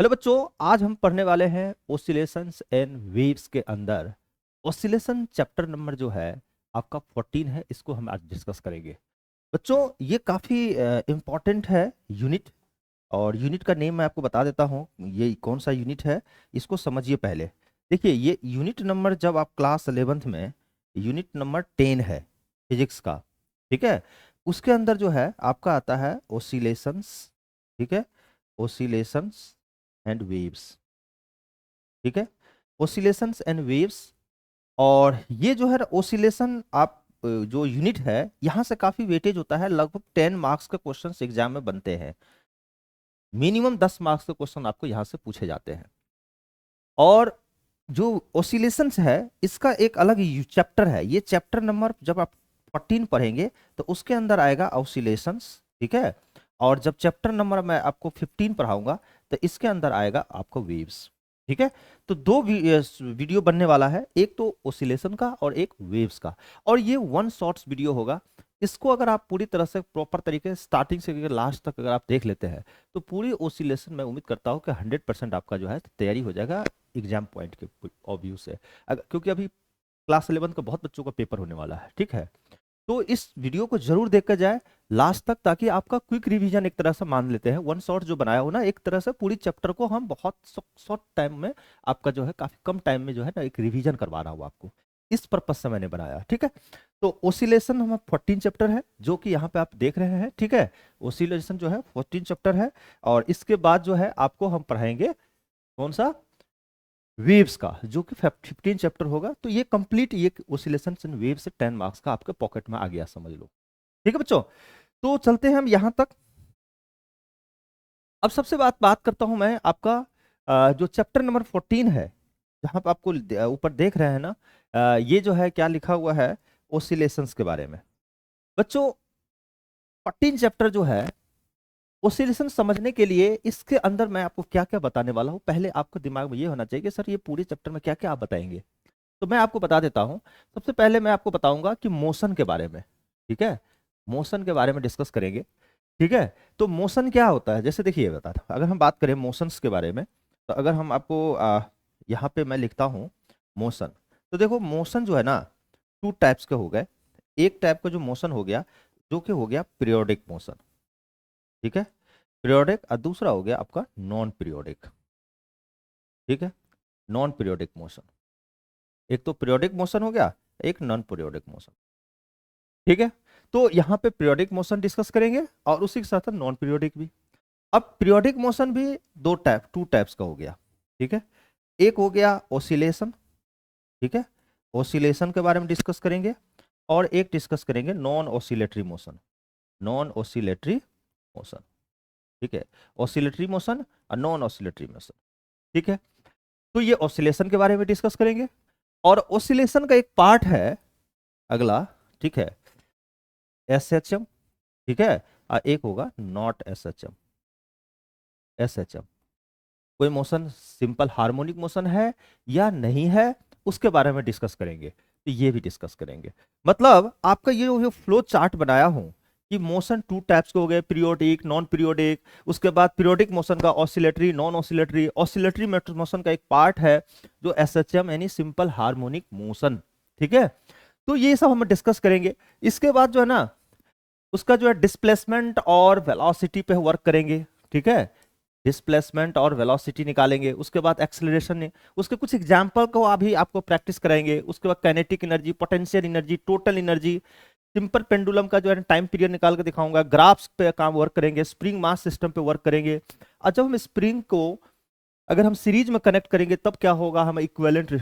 Hello बच्चों, आज हम पढ़ने वाले हैं ओसिलेशंस एंड वेव्स के अंदर ओसिलेशन चैप्टर नंबर जो है आपका 14 है। इसको हम आज डिस्कस करेंगे। बच्चों, ये काफ़ी इम्पॉर्टेंट है यूनिट। और यूनिट का नेम मैं आपको बता देता हूँ, ये कौन सा यूनिट है इसको समझिए पहले। देखिए, ये यूनिट नंबर जब आप क्लास 11th में यूनिट नंबर 10 है फिजिक्स का, ठीक है। उसके अंदर जो है आपका आता है ओसिलेशंस, ठीक है, ओसिलेशंस एंड वेव्स, ठीक है, ओसिलेशंस एंड वेव्स। और ये जो है ओसिलेशन आप जो यूनिट है यहाँ से काफी वेटेज होता है, लगभग 10 मार्क्स के क्वेश्चंस एग्जाम में बनते हैं। मिनिमम 10 मार्क्स के क्वेश्चन आपको यहाँ से पूछे जाते हैं। और जो ओसिलेशंस है इसका एक अलग चैप्टर है। ये चैप्टर नंबर जब आप 14 पढ़ेंगे तो उसके अंदर आएगा ओसिलेशंस, ठीक है। और जब चैप्टर नंबर मैं आपको 15 पढ़ाऊंगा तो इसके अंदर आएगा आपको वेव्स, ठीक है। तो दो वीडियो बनने वाला है, एक तो ओसिलेशन का और एक वेव्स का। और ये वन शॉर्ट्स वीडियो होगा। इसको अगर आप पूरी तरह से प्रॉपर तरीके से स्टार्टिंग से लास्ट तक अगर आप देख लेते हैं तो पूरी ओसिलेशन मैं उम्मीद करता हूँ कि 100% आपका जो है तैयारी हो जाएगा एग्जाम पॉइंट के ऑफ व्यू से। क्योंकि अभी क्लास 11 का बहुत बच्चों का पेपर होने वाला है, ठीक है। तो इस वीडियो को जरूर देखकर जाए लास्ट तक, ताकि आपका क्विक रिवीजन एक तरह से मान लेते हैं। वन शॉट जो बनाया हो ना, एक तरह से पूरी चैप्टर को हम बहुत शॉर्ट टाइम में, आपका जो है काफी कम टाइम में जो है ना एक रिवीजन करवा रहा हूँ आपको। इस पर्पज से मैंने बनाया, ठीक है। तो ओसिलेशन हमारा 14 चैप्टर है जो कि यहाँ पे आप देख रहे हैं, ठीक है। ओसिलेशन जो है 14 चैप्टर है। और इसके बाद जो है आपको हम पढ़ाएंगे कौन सा, वेव्स का, जो कि 15 चैप्टर होगा। तो ये कंप्लीट ये ओसिलेशन एंड वेव्स से 10 मार्क्स का आपके पॉकेट में आ गया, समझ लो, ठीक है बच्चों। तो चलते हैं हम यहां तक। अब सबसे बात करता हूं मैं आपका जो चैप्टर नंबर 14 है, जहां पर आपको ऊपर देख रहे हैं ना, ये जो है क्या लिखा हुआ है, ओसिलेशंस के बारे में। बच्चों, 14 चैप्टर जो है ओसिलेशन समझने के लिए इसके अंदर मैं आपको क्या क्या बताने वाला हूं, पहले आपको दिमाग में ये होना चाहिए कि सर ये पूरे चैप्टर में क्या क्या आप बताएंगे। तो मैं आपको बता देता हूं। सबसे पहले मैं आपको बताऊंगा कि मोशन के बारे में, ठीक है। मोशन के बारे में डिस्कस करेंगे, ठीक है। तो मोशन क्या होता है, जैसे देखिए बता रहा हूं, अगर हम बात करें मोशंस के बारे में, तो अगर हम आपको यहाँ पे मैं लिखता हूँ मोशन। तो देखो, मोशन जो है ना, टू टाइप्स के हो गए। एक टाइप का जो मोशन हो गया, जो कि हो गया पीरियोडिक मोशन, ठीक है, पीरियोडिक। और दूसरा हो गया आपका नॉन पीरियोडिक, ठीक है, नॉन पीरियोडिक मोशन। एक तो पीरियोडिक मोशन हो गया, एक नॉन पीरियोडिक मोशन, ठीक है। तो यहाँ पे पीरियोडिक मोशन डिस्कस करेंगे और उसी के साथ नॉन पीरियोडिक भी। अब पीरियोडिक मोशन भी टू टाइप्स का हो गया, ठीक है। एक हो गया ओसिलेशन, ठीक है, ओसिलेशन के बारे में डिस्कस करेंगे। और एक डिस्कस करेंगे non oscillatory motion, non oscillatory motion, ठीक है, ओसिलेटरी मोशन और नॉन ओसिलेटरी मोशन, ठीक है। तो ये ओसिलेशन के बारे में डिस्कस करेंगे। और ओसिलेशन का एक पार्ट है अगला, ठीक है, एस एच एम, ठीक है। और एक होगा not S H M, S H M. कोई मोशन सिंपल हार्मोनिक मोशन है या नहीं है, उसके बारे में डिस्कस करेंगे। तो ये भी डिस्कस करेंगे। मतलब आपका ये जो फ्लो चार्ट बनाया हूं कि मोशन टू टाइप्स के हो गए, पीरियोडिक, नॉन पीरियोडिक। उसके बाद पीरियोडिक मोशन का oscillatory, non oscillatory. Oscillatory motion का एक पार्ट है जो एसएचएम यानी सिंपल हार्मोनिक मोशन, ठीक है। तो ये सब हम डिस्कस करेंगे। इसके बाद जो है ना, उसका जो है डिस्प्लेसमेंट और वेलोसिटी पे वर्क करेंगे, ठीक है। डिस्प्लेसमेंट और वेलोसिटी निकालेंगे। उसके बाद एक्सेलरेशन ने, उसके कुछ एग्जांपल को अभी आपको प्रैक्टिस कराएंगे। उसके बाद kinetic energy, potential energy, total energy, simple pendulum का जो है टाइम पीरियड निकाल के दिखाऊंगा। ग्राफ्स पे काम वर्क करेंगे, स्प्रिंग मास सिस्टम पे वर्क करेंगे। और जब हम स्प्रिंग को अगर हम सीरीज में कनेक्ट करेंगे तब क्या होगा, हम इक्विवेलेंट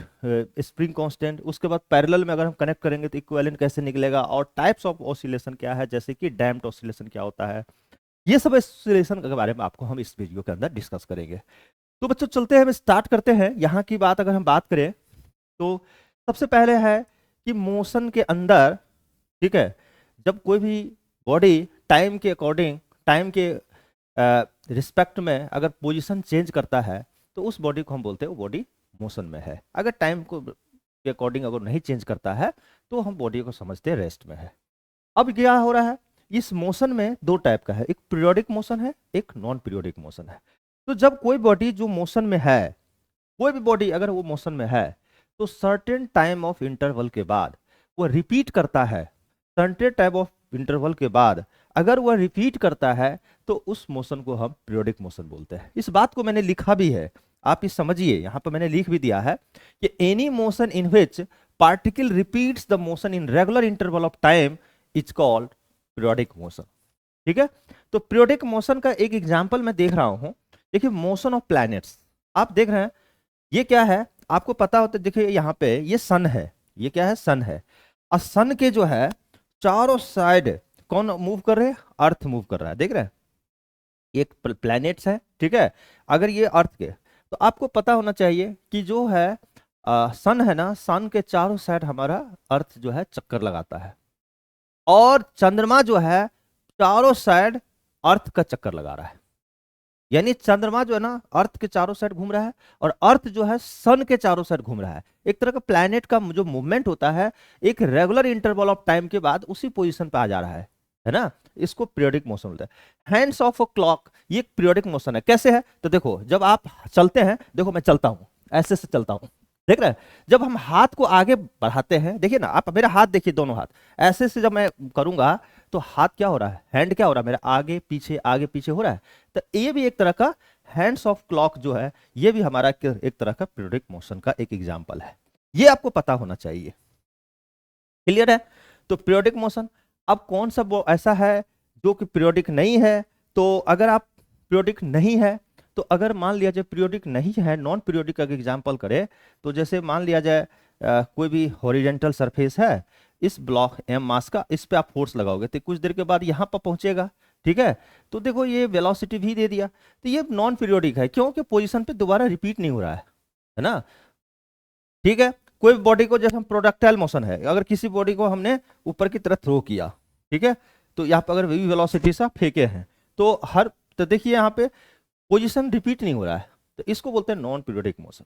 स्प्रिंग कांस्टेंट। उसके बाद पैरेलल में अगर हम कनेक्ट करेंगे तो इक्विवेलेंट कैसे निकलेगा। और टाइप्स ऑफ ऑसिलेशन क्या है, जैसे कि डैम्प्ड ऑसिलेशन क्या होता है। ये सब ऑसिलेशन के बारे में आपको हम इस वीडियो के अंदर डिस्कस करेंगे। तो बच्चों चलते हैं, हम स्टार्ट करते हैं। यहाँ की बात अगर हम बात करें तो सबसे पहले है कि मोशन के अंदर, ठीक है, जब कोई भी बॉडी टाइम के अकॉर्डिंग, टाइम के रिस्पेक्ट में अगर पोजीशन चेंज करता है तो उस बॉडी को हम बोलते हैं वो बॉडी मोशन में है। अगर टाइम को के अकॉर्डिंग अगर नहीं चेंज करता है तो हम बॉडी को समझते हैं रेस्ट में है। अब क्या हो रहा है, इस मोशन में दो टाइप का है, एक पीरियोडिक मोशन है, एक नॉन पीरियोडिक मोशन है। तो जब कोई बॉडी जो मोशन में है, कोई भी बॉडी अगर वो मोशन में है, तो सर्टेन टाइम ऑफ इंटरवल के बाद वो रिपीट करता है। सर्टेन टाइम ऑफ इंटरवल के बाद अगर वह रिपीट करता है तो उस मोशन को हम पीरियोडिक मोशन बोलते हैं। इस बात को मैंने लिखा भी है, आप इस समझिए, यहां पर मैंने लिख भी दिया है कि any motion in which particle repeats the motion in regular interval of time is called periodic motion. ठीक है, तो पीरियोडिक मोशन का एक एग्जांपल मैं देख रहा हूं। देखिए मोशन ऑफ प्लैनेट्स आप देख रहे हैं, ये क्या है आपको पता होता है। देखिए यहाँ पे ये सन है, ये क्या है, सन है। और सन के जो है चारों साइड कौन मूव कर रहे हैं, अर्थ मूव कर रहा है, देख रहे हैं, एक प्लैनेट्स है, ठीक है। अगर ये अर्थ के, तो आपको पता होना चाहिए कि जो है सन है ना, सन के चारों साइड हमारा अर्थ जो है चक्कर लगाता है, और चंद्रमा जो है चारों साइड अर्थ का चक्कर लगा रहा है। यानी चंद्रमा जो है ना अर्थ के चारों साइड घूम रहा है, और अर्थ जो है सन के चारों साइड घूम रहा है। एक तरह का प्लैनेट का जो मूवमेंट होता है एक रेगुलर इंटरवल ऑफ टाइम के बाद उसी पोजीशन पे आ जा रहा है ना, इसको पीरियोडिक मोशन बोलते हैं। हैंड्स ऑफ अ क्लॉक, ये एक पीरियोडिक मोशन है। कैसे है, तो देखो जब आप चलते हैं, देखो मैं चलता हूं, ऐसे से चलता हूं, देख रहे हैं, जब हम हाथ को आगे बढ़ाते हैं, देखिए ना आप मेरा हाथ देखिए, दोनों हाथ ऐसे से जब मैं करूंगा तो हाथ क्या हो रहा है, हैंड क्या हो रहा है मेरा, आगे पीछे हो रहा है। तो ये भी एक तरह का हैंड्स ऑफ क्लॉक जो है, ये भी हमारा एक तरह का पीरियोडिक मोशन का एक एग्जांपल है। ये आपको पता होना चाहिए। क्लियर है, तो पीरियोडिक मोशन। अब कौन सा वो ऐसा है जो कि पीरियोडिक नहीं है, तो अगर आप पीरियोडिक नहीं है, तो अगर मान लिया जाए पीरियोडिक नहीं है, नॉन पीरियोडिक का एग्जांपल करें, तो जैसे मान लिया जाए कोई भी हॉरिजॉन्टल सरफेस है, इस ब्लॉक एम मास का, इस पे आप फोर्स लगाओगे तो कुछ देर के बाद यहाँ पर पहुंचेगा, ठीक है। तो देखो ये वेलोसिटी भी दे दिया, तो ये नॉन पीरियोडिक है, क्योंकि पोजीशन पे दोबारा रिपीट नहीं हो रहा है ना, ठीक है। कोई बॉडी को, जैसे हम प्रोडक्टाइल मोशन है, अगर किसी बॉडी को हमने ऊपर की तरफ थ्रो किया, ठीक है, तो यहाँ पर अगर वही वेलोसिटी से फेंके हैं, तो देखिए यहाँ पे पोजीशन रिपीट नहीं हो रहा है, तो इसको बोलते हैं नॉन पीरियोडिक मोशन।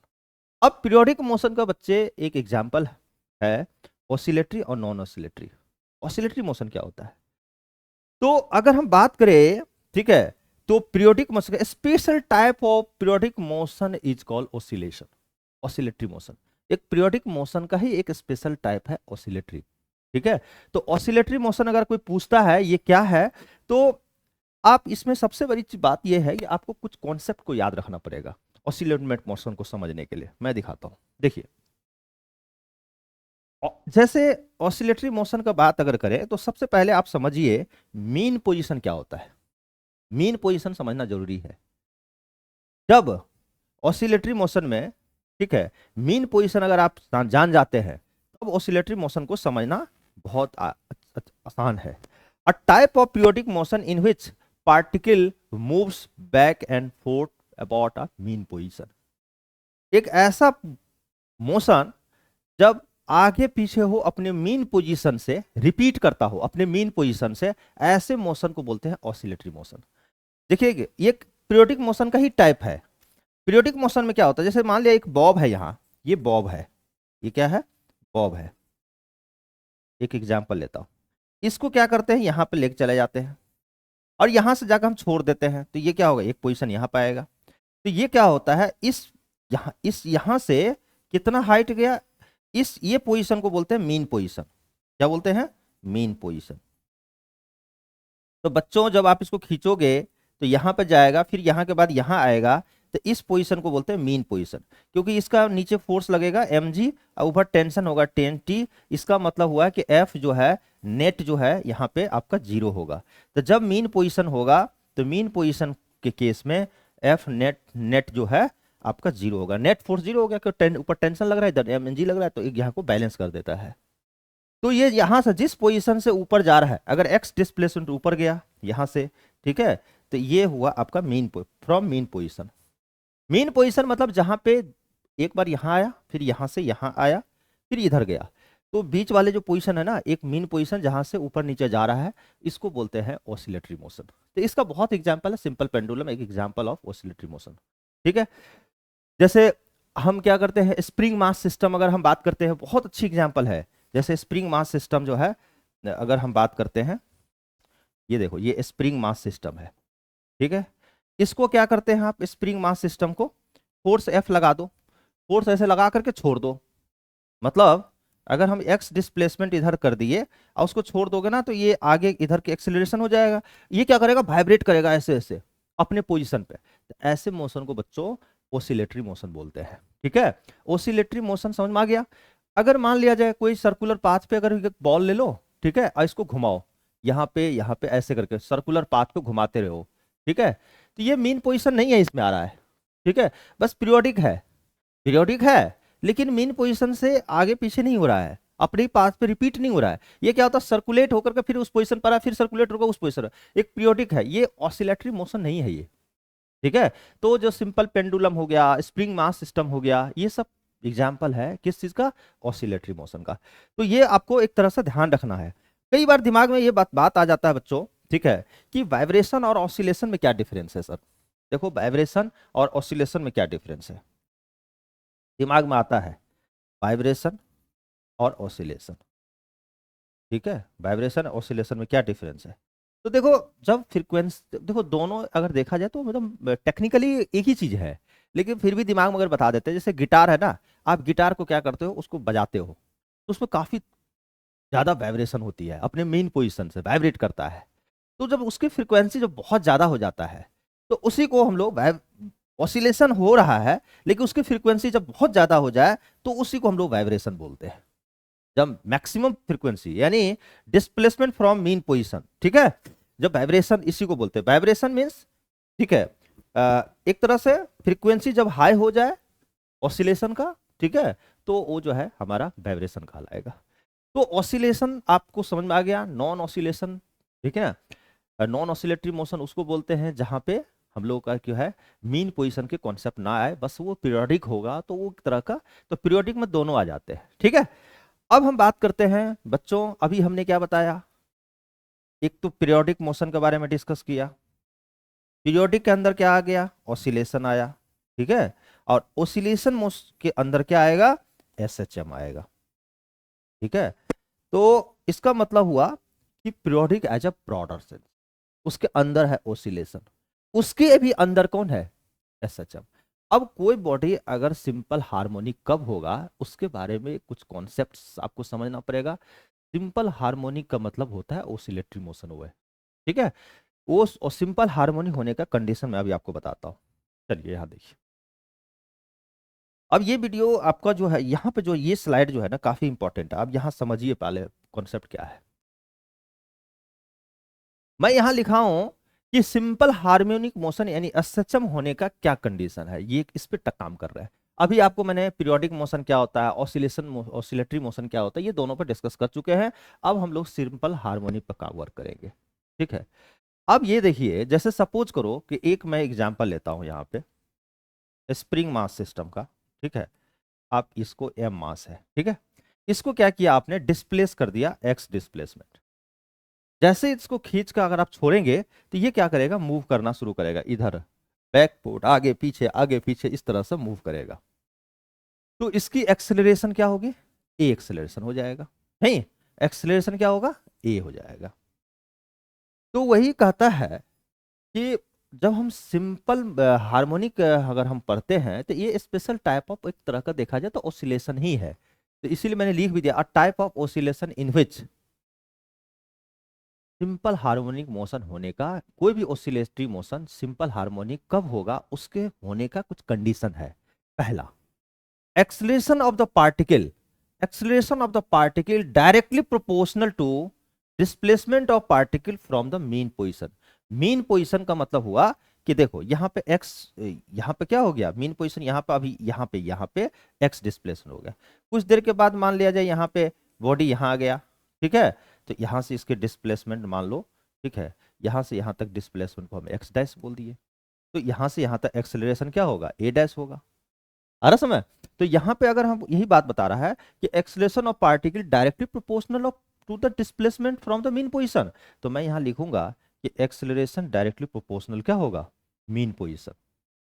अब पीरियोडिक मोशन का बच्चे एक एग्जांपल है ऑसिलेटरी और नॉन ऑसिलेटरी। ऑसिलेटरी मोशन क्या होता है, तो अगर हम बात करें, ठीक है, तो पीरियोडिक मोशन का special type of periodic motion is called oscillation. Oscillatory motion एक पीरियोडिक मोशन का ही एक स्पेशल टाइप है, ऑसिलेटरी, ठीक है। तो ऑसिलेटरी मोशन अगर कोई पूछता है ये क्या है, तो आप इसमें सबसे बड़ी बात यह है कि आपको कुछ कॉन्सेप्ट को याद रखना पड़ेगा ऑसिलेटरी मोशन को समझने के लिए। मैं दिखाता हूं, देखिए जैसे ऑसिलेटरी मोशन का बात अगर करें, तो सबसे पहले आप समझिए मीन पोजीशन क्या होता है। मीन पोजीशन समझना जरूरी है। जब ऑसिलेटरी मोशन में, ठीक है, मीन पोजीशन अगर आप जान जाते हैं, तब ऑसिलेटरी मोशन को समझना बहुत आसान है। A type of periodic motion in which particle moves back and fourth about a mean position. एक ऐसा मोशन जब आगे पीछे हो, अपने मीन पोजीशन से रिपीट करता हो, अपने मीन पोजीशन से, ऐसे मोशन को बोलते हैं ऑसिलेटरी मोशन। देखिए ये पीरियोडिक मोशन का ही टाइप है। पीरियोडिक मोशन में क्या होता है, जैसे मान लिया एक बॉब है, यहाँ ये बॉब है, ये क्या है, बॉब है। एक एग्जांपल लेता हूं, इसको क्या करते हैं, यहाँ पे लेके चले जाते हैं, और यहां से जाकर हम छोड़ देते हैं, तो ये क्या होगा, एक पोजीशन यहाँ पे आएगा। तो ये क्या होता है, यहां से कितना हाइट गया, ये पोजीशन को बोलते हैं मीन पोजीशन। क्या बोलते हैं, मीन पोजीशन। तो बच्चों जब आप इसको खींचोगे तो यहां पे जाएगा, फिर यहां के बाद यहां आएगा, तो इस पोजीशन को बोलते हैं मीन पोजीशन, क्योंकि इसका नीचे फोर्स लगेगा mg और ऊपर टेंशन होगा 10T। इसका मतलब हुआ कि F जो है नेट जो है यहाँ पे आपका 0 होगा। तो जब मीन पोजीशन होगा, तो मीन पोजीशन के केस में F नेट जो है आपका 0 होगा। नेट फोर्स 0 हो गया, क्योंकि ऊपर टेंशन लग रहा है, इधर mg लग रहा है, तो यहाँ को बैलेंस कर देता है। तो ये यहां से जिस पोजीशन से ऊपर जा रहा है, अगर x डिस्प्लेसमेंट ऊपर गया यहां से, ठीक है, तो ये हुआ आपका from mean position. Mean position मतलब जहां पे एक बार यहां आया, फिर यहां से यहां आया, फिर इधर गया, तो बीच वाले जो पोजीशन है ना, एक मीन पोजीशन जहां से ऊपर नीचे जा रहा है, इसको बोलते हैं ऑसिलेटरी मोशन। तो इसका बहुत एग्जांपल है, सिंपल पेंडुलम एक एग्जांपल ऑफ ऑसिलेटरी मोशन, ठीक है। जैसे हम क्या करते हैं, स्प्रिंग मास सिस्टम अगर हम बात करते हैं, बहुत अच्छी एग्जांपल है। जैसे स्प्रिंग मास सिस्टम जो है, अगर हम बात करते हैं, ये देखो ये स्प्रिंग मास सिस्टम है, ठीक है। इसको क्या करते हैं आप, स्प्रिंग मास सिस्टम को फोर्स F लगा दो, फोर्स ऐसे लगा करके छोड़ दो। मतलब अगर हम x डिस्प्लेसमेंट इधर कर दिए और उसको छोड़ दोगे ना, तो ये आगे इधर के एक्सेलरेशन हो जाएगा, ये क्या करेगा, वाइब्रेट करेगा ऐसे ऐसे अपने पोजीशन पे। तो ऐसे मोशन को बच्चों ओसिलेटरी मोशन बोलते हैं। ठीक है, ओसिलेटरी मोशन समझ में आ गया। अगर मान लिया जाए कोई सर्कुलर पाथ पे अगर एक बॉल ले लो, ठीक है, और इसको घुमाओ यहाँ पे ऐसे करके सर्कुलर पाथ पे घुमाते रहो, ठीक है, तो ये मीन पोजीशन नहीं है इसमें आ रहा है, ठीक है, बस पीरियोडिक है, पीरियोडिक है, लेकिन मीन पोजीशन से आगे पीछे नहीं हो रहा है, अपने पाथ पे रिपीट नहीं हो रहा है। ये क्या होता है, सर्कुलेट होकर के फिर उस पोजीशन पर आया, फिर सर्कुलेट होकर उस पोजीशन, एक पीरियोडिक है, ये ऑसिलेटरी मोशन नहीं है ये। ठीक है, तो जो सिंपल पेंडुलम हो गया, स्प्रिंग मास सिस्टम हो गया, ये सब एग्जाम्पल है किस चीज का, ऑसिलेटरी मोशन का। तो ये आपको एक तरह से ध्यान रखना है। कई बार दिमाग में ये बात आ जाता है बच्चों, ठीक है, कि वाइब्रेशन और ऑसिलेशन में क्या डिफरेंस है सर। देखो वाइब्रेशन और ऑसिलेशन में क्या डिफरेंस है, दिमाग में आता है वाइब्रेशन और ऑसिलेशन। ठीक है, वाइब्रेशन ऑसिलेशन में क्या डिफरेंस है। तो देखो जब फ्रीक्वेंसी, देखो दोनों अगर देखा जाए तो मतलब टेक्निकली एक ही चीज है, लेकिन फिर भी दिमाग में अगर बता देते हैं, जैसे गिटार है ना, आप गिटार को क्या करते हो, उसको बजाते हो, तो उसमें काफी ज्यादा वाइब्रेशन होती है, अपने मेन पोजीशन से वाइब्रेट करता है। तो जब उसकी फ्रीक्वेंसी जब बहुत ज्यादा हो जाता है, तो उसी को हम लोग ऑसिलेशन हो रहा है, लेकिन उसकी फ्रीक्वेंसी जब बहुत ज्यादा हो जाए, तो उसी को हम लोग वाइब्रेशन बोलते हैं। जब मैक्सिमम फ्रीक्वेंसी यानी डिस्प्लेसमेंट फ्रॉम मीन पोजीशन, ठीक है, जब वाइब्रेशन, इसी को बोलते हैं वाइब्रेशन मीन्स, ठीक है, एक तरह से फ्रीक्वेंसी जब हाई हो जाए ऑसिलेशन का, ठीक है, तो वो जो है हमारा वाइब्रेशन कहलाएगा। तो ऑसिलेशन आपको समझ में आ गया, नॉन ऑसिलेशन, ठीक है, नॉन ऑसिलेटरी मोशन उसको बोलते हैं जहां पे हम लोग का क्या है, मीन पोजीशन के कॉन्सेप्ट ना आए, बस वो पीरियोडिक होगा तो वो एक तरह का, तो पीरियोडिक में दोनों आ जाते हैं। ठीक है, अब हम बात करते हैं बच्चों, अभी हमने क्या बताया, एक तो पीरियोडिक मोशन के बारे में डिस्कस किया, पीरियोडिक के अंदर क्या आ गया, ऑसिलेशन आया, ठीक है, और ऑसिलेशन के अंदर क्या आएगा, एसएचएम आएगा। ठीक है, तो इसका मतलब हुआ कि periodic as a broader sense, उसके अंदर है ऑसिलेशन, उसके भी अंदर कौन है, एसएचएम। अब कोई बॉडी अगर सिंपल हार्मोनिक कब होगा, उसके बारे में कुछ कॉन्सेप्ट्स आपको समझना पड़ेगा। सिंपल हार्मोनिक का मतलब होता है ओसिलेटरी मोशन हुआ है। ठीक है, वो सिंपल हार्मोनिक होने का कंडीशन मैं अभी आपको बताता हूँ। चलिए यहाँ देखिए, अब ये वीडियो आपका जो है, यहाँ पे जो ये स्लाइड जो है ना काफी इंपॉर्टेंट है, आप यहाँ समझिए पहले कॉन्सेप्ट क्या है। मैं यहाँ लिखा हूं कि सिंपल हार्मोनिक मोशन यानी एसएचएम होने का क्या कंडीशन है, ये इस पे तक काम कर रहा है। अभी आपको मैंने पीरियोडिक मोशन क्या होता है, ऑसिलेशन ऑसिलेटरी मोशन क्या होता है, ये दोनों पर डिस्कस कर चुके हैं। अब हम लोग सिंपल हार्मोनिक पर काम वर्क करेंगे। ठीक है, अब ये देखिए, जैसे सपोज करो कि एक मैं एग्जांपल लेता हूं यहाँ पे स्प्रिंग मास सिस्टम का। ठीक है, आप इसको एम मास है, ठीक है, इसको क्या किया आपने, डिस्प्लेस कर दिया एक्स डिस्प्लेसमेंट। जैसे इसको खींच कर अगर आप छोड़ेंगे, तो ये क्या करेगा, मूव करना शुरू करेगा इधर, बैकफुट, आगे पीछे इस तरह से मूव करेगा। तो इसकी एक्सेलरेशन क्या होगी, ए एक्सेलरेशन हो जाएगा, नहीं, एक्सेलरेशन क्या होगा, ए हो जाएगा। तो वही कहता है कि जब हम सिंपल हार्मोनिक अगर हम पढ़ते हैं, तो ये स्पेशल टाइप ऑफ एक तरह का देखा जाए तो ऑसिलेशन ही है। तो इसीलिए मैंने लिख भी दिया, a type of oscillation in which simple harmonic motion होने का, कोई भी ऑसिलेटरी मोशन सिंपल हार्मोनिक कब होगा, उसके होने का कुछ कंडीशन है। पहला, acceleration of the particle, acceleration of the particle directly proportional to displacement of particle from the mean position. Mean position का मतलब हुआ कि देखो यहाँ पे x, यहाँ पे क्या हो गया, मीन पोजीशन यहाँ पे, अभी यहाँ पे x डिस्प्लेसमेंट हो गया। कुछ देर के बाद मान लिया जाए यहाँ पे बॉडी यहाँ आ गया, ठीक है, तो यहाँ से इसके डिस्प्लेसमेंट मान लो, ठीक है, यहाँ से यहाँ तक डिस्प्लेसमेंट को हम एक्स डैश बोल दिए, तो यहाँ से यहाँ तक एक्सेलरेशन क्या होगा, ए डैश होगा। आ रहा समझ। तो यहाँ पे अगर हम यही बात बता रहा है कि acceleration of particle directly proportional of to the displacement from the mean position, तो मैं यहाँ लिखूंगा कि एक्सेलरेशन डायरेक्टली प्रोपोर्शनल क्या होगा, मीन पोजीशन।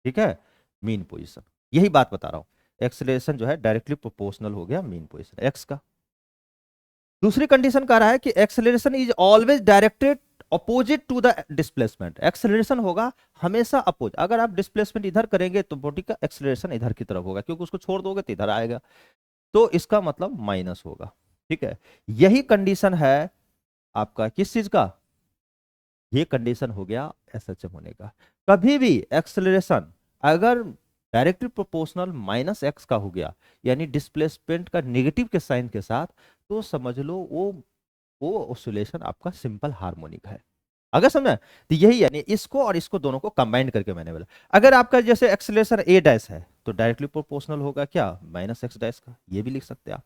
ठीक है, मीन पोजीशन, यही बात बता रहा हूँ, एक्सेलरेशन जो है डायरेक्टली प्रोपोर्शनल हो गया मीन पोजीशन एक्स का। दूसरी कंडीशन कह रहा है कि acceleration is always directed opposite to the displacement. Acceleration होगा हमेशा अपोज, अगर आप डिस्प्लेसमेंट इधर करेंगे तो बॉडी का एक्सेलरेशन इधर की तरफ होगा, क्योंकि उसको छोड़ दोगे तो इधर आएगा, तो इसका मतलब माइनस होगा। ठीक है, यही कंडीशन है आपका किस चीज का, ये कंडीशन हो गया एसएचएम होने का। कभी भी एक्सेलरेशन अगर डायरेक्टली प्रोपोर्शनल माइनस एक्स का हो गया, यानी डिस्प्लेसमेंट का नेगेटिव के साइन के साथ, तो समझ लो वो ऑसिलेशन आपका सिंपल हार्मोनिक है। अगर समझे तो यही, यानी इसको और इसको दोनों को कंबाइन करके मैंने बोला, अगर आपका जैसे एक्सेलरेशन ए डैश है तो डायरेक्टली प्रोपोर्शनल होगा क्या, माइनस एक्स डैश का, ये भी लिख सकते हैं आप,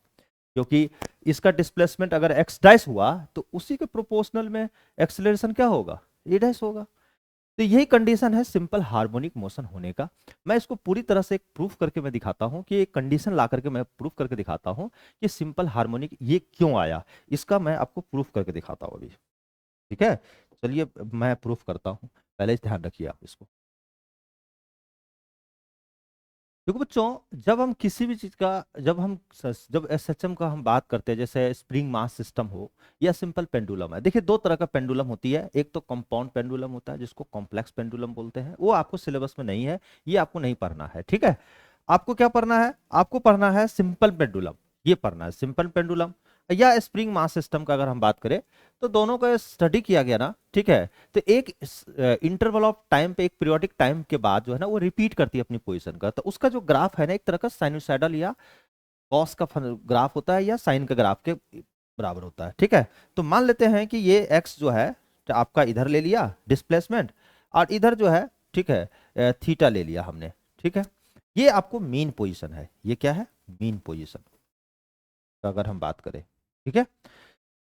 क्योंकि इसका डिस्प्लेसमेंट अगर एक्स डैश हुआ तो उसी के प्रोपोर्शनल में एक्सेलरेशन क्या होगा, ए डैश होगा। तो यही कंडीशन है सिंपल हार्मोनिक मोशन होने का। मैं इसको पूरी तरह से एक प्रूफ करके मैं दिखाता हूं, कि एक कंडीशन ला करके मैं प्रूफ करके दिखाता हूं कि सिंपल हार्मोनिक ये क्यों आया, इसका मैं आपको प्रूफ करके दिखाता हूं अभी। ठीक है, चलिए मैं प्रूफ करता हूं, पहले ध्यान रखिए आप इसको। देखो बच्चों, जब हम किसी भी चीज का, जब एसएचएम का हम बात करते हैं, जैसे स्प्रिंग मास सिस्टम हो या सिंपल पेंडुलम है, देखिए दो तरह का पेंडुलम होती है, एक तो कंपाउंड पेंडुलम होता है जिसको कॉम्प्लेक्स पेंडुलम बोलते हैं, वो आपको सिलेबस में नहीं है, ये आपको नहीं पढ़ना है। ठीक है, आपको क्या पढ़ना है, आपको पढ़ना है सिंपल पेंडुलम, ये पढ़ना है सिंपल पेंडुलम या स्प्रिंग मास सिस्टम का। अगर हम बात करें तो दोनों का स्टडी किया गया ना, ठीक है, तो एक इंटरवल ऑफ टाइम पे, एक पीरियोडिक टाइम के बाद जो है ना वो रिपीट करती है अपनी पोजीशन का, तो उसका जो ग्राफ है ना एक तरह का साइनोसाइडल या कॉस का ग्राफ होता है, या साइन का ग्राफ के बराबर होता है। ठीक है, तो मान लेते हैं कि ये एक्स जो है तो आपका इधर ले लिया डिस्प्लेसमेंट, और इधर जो है ठीक है थीटा ले लिया हमने। ठीक है, ये आपको मीन पोजीशन है, ये क्या है, मीन पोजीशन अगर हम बात करें। ठीक है,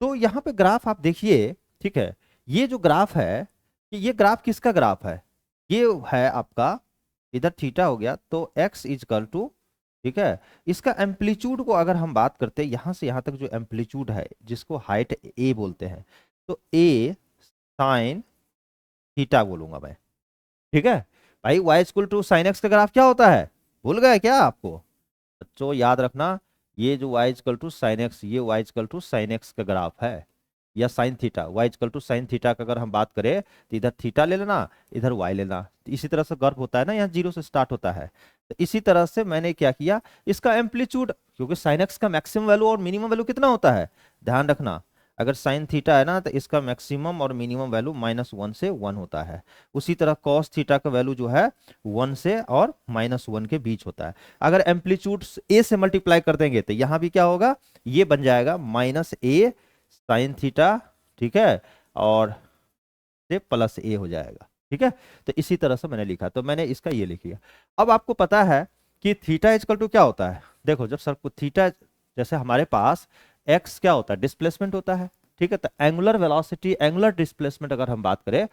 तो यहाँ पे ग्राफ आप देखिए, ठीक है, ये जो ग्राफ है, कि ये ग्राफ किसका ग्राफ है, ये है आपका, इधर थीटा हो गया तो x इजकल टू, ठीक है, इसका एम्पलीट्यूड को अगर हम बात करते हैं यहां से यहां तक जो एम्पलीट्यूड है जिसको हाइट a बोलते हैं, तो a साइन थीटा बोलूंगा मैं। ठीक है भाई, y equal to sine x का ग्राफ क्या होता है, भूल गए क्या आपको, बच्चों याद रखना, ये जो y equal to sine x, ये y equal to sine x का ग्राफ है, या sine theta, y equal to sine theta का अगर हम बात करें तो इधर थीटा ले लेना, इधर y लेना, तो इसी तरह से गर्भ होता है ना, यहाँ जीरो से स्टार्ट होता है, तो इसी तरह से मैंने क्या किया, इसका एम्पलीट्यूड, क्योंकि साइन एक्स का मैक्सिमम वैल्यू और मिनिमम वैल्यू कितना होता है, ध्यान रखना, अगर साइन थीटा है ना तो इसका मैक्सिमम और मिनिमम वैल्यू -1 से 1 होता है, उसी तरह कॉस थीटा का वैल्यू जो है 1 से और -1 के बीच होता है। अगर एम्पलीट्यूड a से मल्टीप्लाई कर देंगे तो यहाँ भी क्या होगा, ये बन जाएगा -a साइन थीटा, ठीक है, और से +a हो जाएगा। ठीक है, तो इसी तरह से मैंने लिखा, तो मैंने इसका ये लिख लिया। अब आपको पता है कि थीटा इक्वल टू क्या होता है, देखो जब सर को थीटा, जैसे हमारे पास x क्या होता है, डिस्प्लेसमेंट होता है। ठीक है, तो एंगुलर वेलोसिटी, एंगुलर डिस्प्लेसमेंट अगर हम बात करें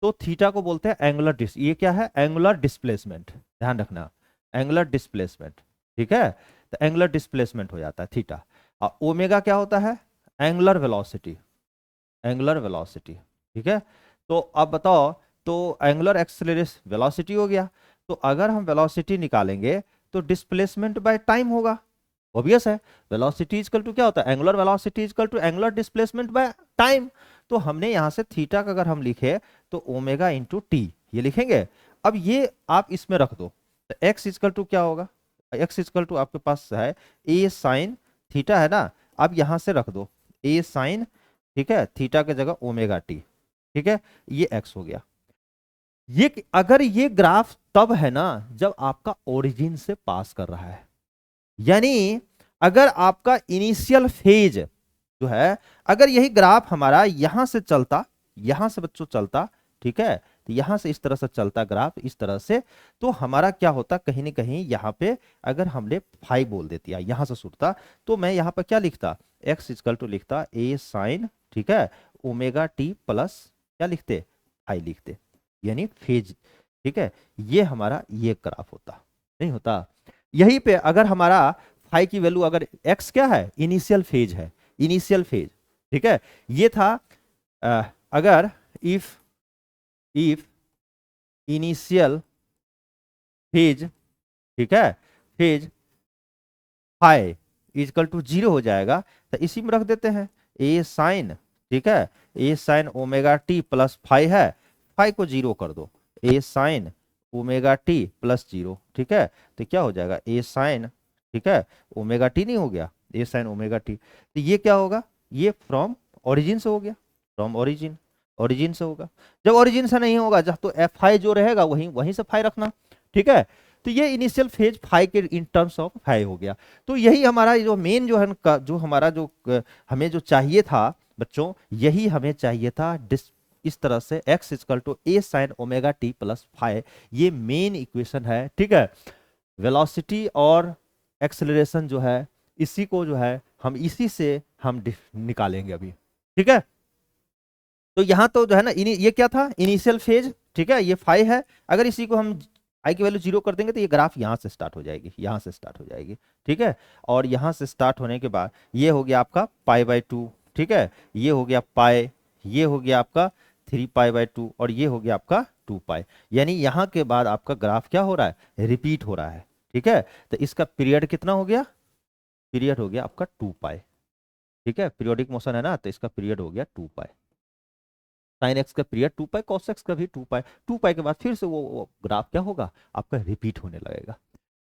तो थीटा को बोलते हैं एंगुलर ये क्या है, एंगुलर डिस्प्लेसमेंट, ध्यान रखना, एंगुलर डिस्प्लेसमेंट। ठीक है, तो एंगुलर डिस्प्लेसमेंट हो जाता है थीटा, और ओमेगा क्या होता है, एंगुलर वेलोसिटी, एंगुलर वेलोसिटी। ठीक है, तो अब बताओ, तो एंगुलर एक्सेलरेशन वेलोसिटी हो गया, तो अगर हम वेलोसिटी निकालेंगे तो डिस्प्लेसमेंट बाय टाइम होगा, ऑब्वियस है, वेलोसिटी इक्वल टू क्या होता है, angular velocity equal to angular displacement by time. तो हमने यहां से थीटा का अगर हम लिखे तो ओमेगा इंटू टी ये लिखेंगे। अब ये आप इसमें रख दो, तो एक्स इक्वल टू क्या होगा, एक्स इक्वल टू आपके पास है ए साइन थीटा है ना, अब यहां से रख दो ए साइन, ठीक है, थीटा की जगह ओमेगा टी। ठीक है, ये एक्स हो गया। ये अगर ये ग्राफ तब है ना जब आपका ओरिजिन से पास कर रहा है, यानी अगर आपका इनिशियल फेज जो है, अगर यही ग्राफ हमारा यहां से चलता, यहां से बच्चों चलता, ठीक है, तो यहां से इस तरह से चलता ग्राफ इस तरह से, तो हमारा क्या होता, कहीं ना कहीं यहां पे अगर हमने 5 बोल देती है, यहां से सुटता, तो मैं यहां पर क्या लिखता, x इक्वल टू लिखता ए साइन, ठीक है, ओमेगा टी प्लस क्या लिखते, आई लिखते, यानी फेज। ठीक है, ये हमारा ये ग्राफ होता, नहीं होता। यहीं पे अगर हमारा फाई की वैल्यू, अगर x क्या है, इनिशियल फेज है, इनिशियल फेज, ठीक है, ये था अगर इफ इनिशियल फेज, ठीक है, फेज फाई इक्वल टू 0 हो जाएगा, तो इसी में रख देते हैं ए साइन ठीक है, a sine omega T plus five है, फाइव को जीरो कर दो, a sine omega T plus zero, ठीक है, तो क्या हो जाएगा ए साइन, ठीक है, ओमेगा टी नहीं हो गया, ए साइन ओमेगा टी, तो ये क्या होगा, ये फ्रॉम ओरिजिन से हो गया, फ्रॉम ओरिजिन, ओरिजिन से होगा। जब ओरिजिन से नहीं होगा, जब तो एफ फाइव जो रहेगा वहीं वहीं से फाइव रखना, ठीक है। तो ये इनिशियल फेज फाइव के इन टर्म्स ऑफ फाइव हो गया। तो यही हमारा जो मेन जो है जो हमारा जो हमें जो चाहिए था बच्चों, यही हमें चाहिए था, इस तरह से x equal to A sine omega T plus five, ये मेन इक्वेशन है, ठीक है। वेलोसिटी और एक्सेलरेशन जो है, इसी को जो है हम इसी से हम निकालेंगे अभी, ठीक है। तो यहाँ तो जो है ना, ये क्या था, इनिशियल फेज, ठीक है, ये फाइव है। अगर इसी को हम आई की वैल्यू जीरो कर देंगे तो ये ग्राफ यहाँ से स्टार्ट हो जाएगी, यहाँ से स्टार्ट हो जाएगी, ठीक है। और यहाँ से स्टार्ट होने के बाद ये हो गया आपका पाई बाई टू, ठीक है, ये हो गया पाई, ये हो गया आपका थ्री पाई बाई टू, और ये हो गया आपका टू पाई। यानी यहाँ के बाद आपका ग्राफ क्या हो रहा है, रिपीट हो रहा है, ठीक है। तो इसका पीरियड कितना हो गया, पीरियड हो गया आपका टू पाई, ठीक है, पीरियोडिक मोशन है ना, तो इसका पीरियड हो गया टू पाई। साइन एक्स का period two pi, cos x का भी टू पाई, टू पाई के बाद फिर से वो ग्राफ क्या होगा आपका, रिपीट होने लगेगा।